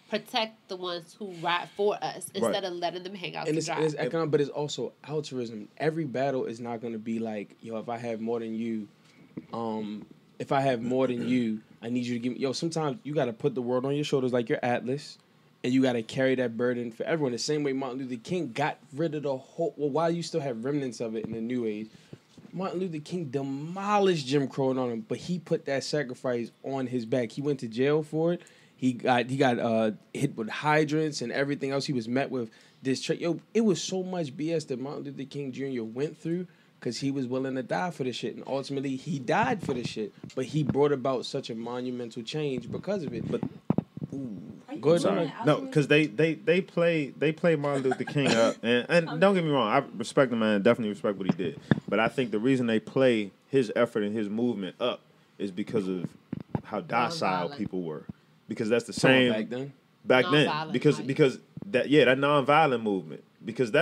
protect the ones who ride for us instead of letting them hang out to dry. It's economic, but it's also altruism. Every battle is not going to be like, yo, if I have more than you, I need you to give me... Yo, sometimes you got to put the world on your shoulders like your Atlas, and you got to carry that burden for everyone. The same way Martin Luther King got rid of the whole... Well, while you still have remnants of it in the New Age, Martin Luther King demolished Jim Crow on him, but he put that sacrifice on his back. He went to jail for it. He got hit with hydrants and everything else. He was met with this... Yo, it was so much BS that Martin Luther King Jr. went through because he was willing to die for this shit. And ultimately, he died for this shit. But he brought about such a monumental change because of it. But go ahead. No, because they play Martin Luther King up. And don't get me wrong, I respect the man, definitely respect what he did. But I think the reason they play his effort and his movement up is because of how docile people were. Because that's the same back then. Because that nonviolent movement. Because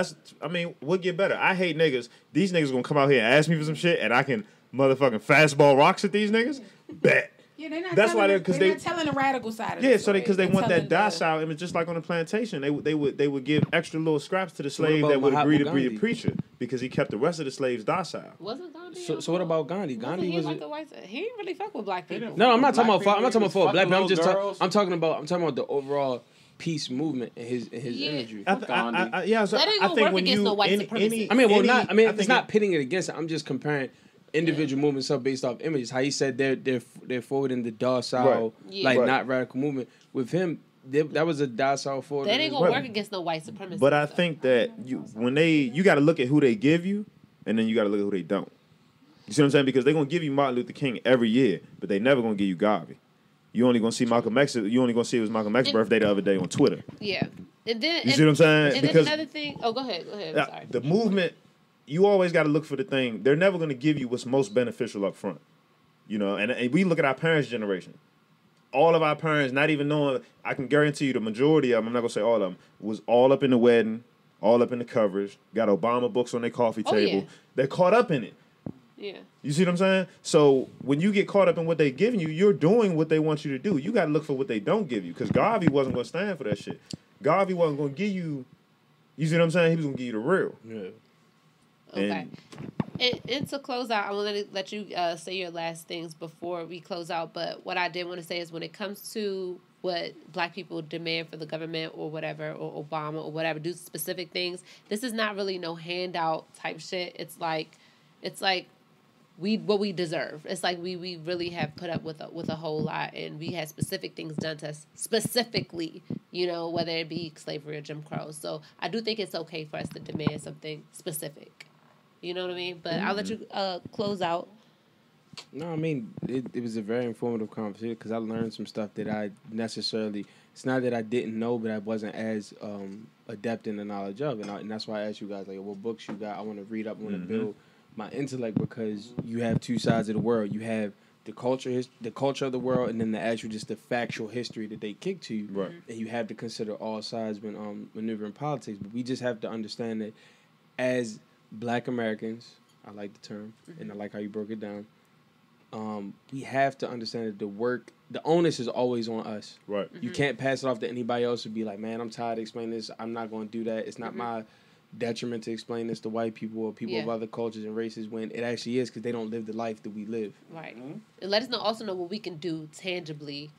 what get better? I hate niggas. These niggas gonna come out here and ask me for some shit, and I can motherfucking fastball rocks at these niggas. Bet. Yeah, they're not. That's why they're not telling the radical side of it. Yeah, so because they want that docile image, just like on the plantation, they would give extra little scraps to the slave that would agree to be a preacher because he kept the rest of the slaves docile. Wasn't Gandhi? So what about Gandhi? Gandhi was like he didn't really fuck with black people. No, I'm not talking about. I'm not talking about black people. I'm talking about the overall peace movement and his imagery. That ain't gonna work against no white supremacy. It's not pitting it against it. I'm just comparing individual movements up based off images. How he said they're forward in the docile, not radical movement. With him, that was a docile for. That ain't gonna work against no white supremacy. But I think that you got to look at who they give you, and then you got to look at who they don't. You see what I'm saying? Because they're gonna give you Martin Luther King every year, but they never gonna give you Garvey. You only gonna see Malcolm X. You only gonna see it was Malcolm X's birthday the other day on Twitter. Yeah, and then you see what I'm saying? And because then another thing. Oh, go ahead. I'm sorry. The movement. You always got to look for the thing. They're never gonna give you what's most beneficial up front. You know, and we look at our parents' generation. All of our parents, not even knowing, I can guarantee you the majority of them, I'm not going to say all of them, was all up in the wedding, all up in the covers, got Obama books on their coffee table. Yeah. They're caught up in it. Yeah. You see what I'm saying? So when you get caught up in what they're giving you, you're doing what they want you to do. You got to look for what they don't give you, because Garvey wasn't going to stand for that shit. Garvey wasn't going to give you, you see what I'm saying? He was going to give you the real. Yeah. Okay. And to close out, I'm going to let you say your last things before we close out. But what I did want to say is when it comes to what black people demand for the government or whatever, or Obama or whatever, do specific things, this is not really no handout type shit. It's like what we deserve. It's like we really have put up with a whole lot, and we had specific things done to us specifically, you know, whether it be slavery or Jim Crow. So I do think it's okay for us to demand something specific. You know what I mean? But I'll let you close out. No, I mean, it was a very informative conversation because I learned some stuff that I necessarily, it's not that I didn't know, but I wasn't as adept in the knowledge of. And that's why I asked you guys, like, what books you got? I want to read up, I want to build my intellect, because you have two sides of the world. You have the culture of the world, and then the factual history that they kick to you. Right. And you have to consider all sides when maneuvering politics. But we just have to understand that as Black Americans, I like the term, and I like how you broke it down. We have to understand that the onus is always on us. Right. You can't pass it off to anybody else and be like, man, I'm tired of explaining this. I'm not going to do that. It's not my detriment to explain this to white people or people of other cultures and races, when it actually is, because they don't live the life that we live. Right. And let us also know what we can do tangibly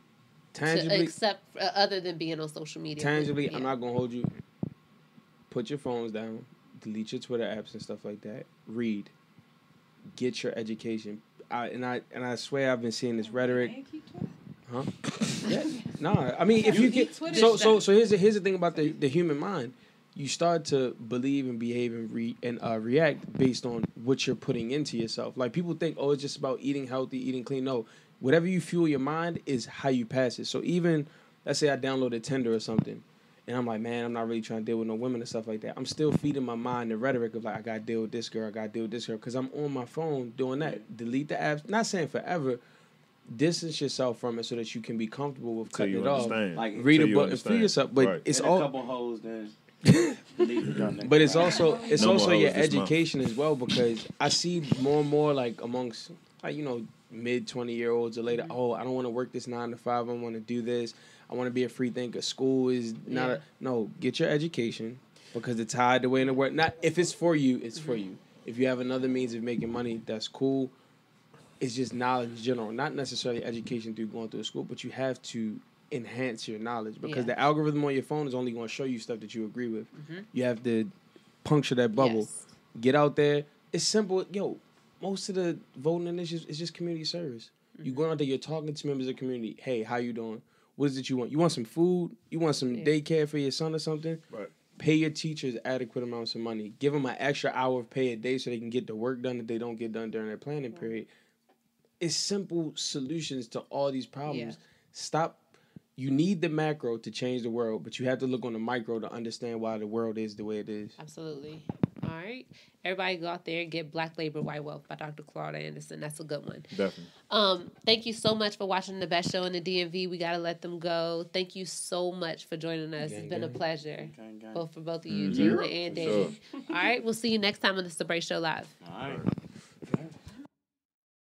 to accept, other than being on social media. Tangibly, I'm not going to hold you. Put your phones down. Delete your Twitter apps and stuff like that. Read. Get your education. I swear I've been seeing this rhetoric. Huh? Yeah. No, I mean, if you get so here's the thing about the human mind. You start to believe and behave and react based on what you're putting into yourself. Like, people think, oh, it's just about eating healthy, eating clean. No, whatever you fuel your mind is how you pass it. So even, let's say I downloaded Tinder or something, and I'm like, man, I'm not really trying to deal with no women and stuff like that. I'm still feeding my mind the rhetoric of like, I got to deal with this girl, I got to deal with this girl, because I'm on my phone doing that. Delete the apps. Not saying forever. Distance yourself from it so that you can be comfortable with cutting it off. Like, read a book and free yourself. But it's all a couple hoes then. But it's also your education as well, because I see more and more like amongst, like, you know, mid 20-year-olds or later, oh, I don't want to work this 9 to 5, I want to do this, I want to be a free thinker. School is not no, get your education, because it's tied the way in the world. Not if it's for you, it's for you. If you have another means of making money, that's cool. It's just knowledge in general, not necessarily education through going through a school, but you have to enhance your knowledge, because the algorithm on your phone is only going to show you stuff that you agree with. You have to puncture that bubble. Get out there. It's simple. Yo, most of the voting initiatives is just community service. You go out there, you're talking to members of the community. Hey, how you doing? What is it you want? You want some food? You want some daycare for your son or something? Right. Pay your teachers adequate amounts of money. Give them an extra hour of pay a day so they can get the work done that they don't get done during their planning period. It's simple solutions to all these problems. Stop. You need the macro to change the world, but you have to look on the micro to understand why the world is the way it is. Absolutely. All right. Everybody go out there and get Black Labor, White Wealth by Dr. Claude Anderson. That's a good one. Definitely. Thank you so much for watching the best show in the DMV. We got to let them go. Thank you so much for joining us. It's been a pleasure. Both for both of you, Jalen and Danny. All right. We'll see you next time on the Sabrae Show Live. All right.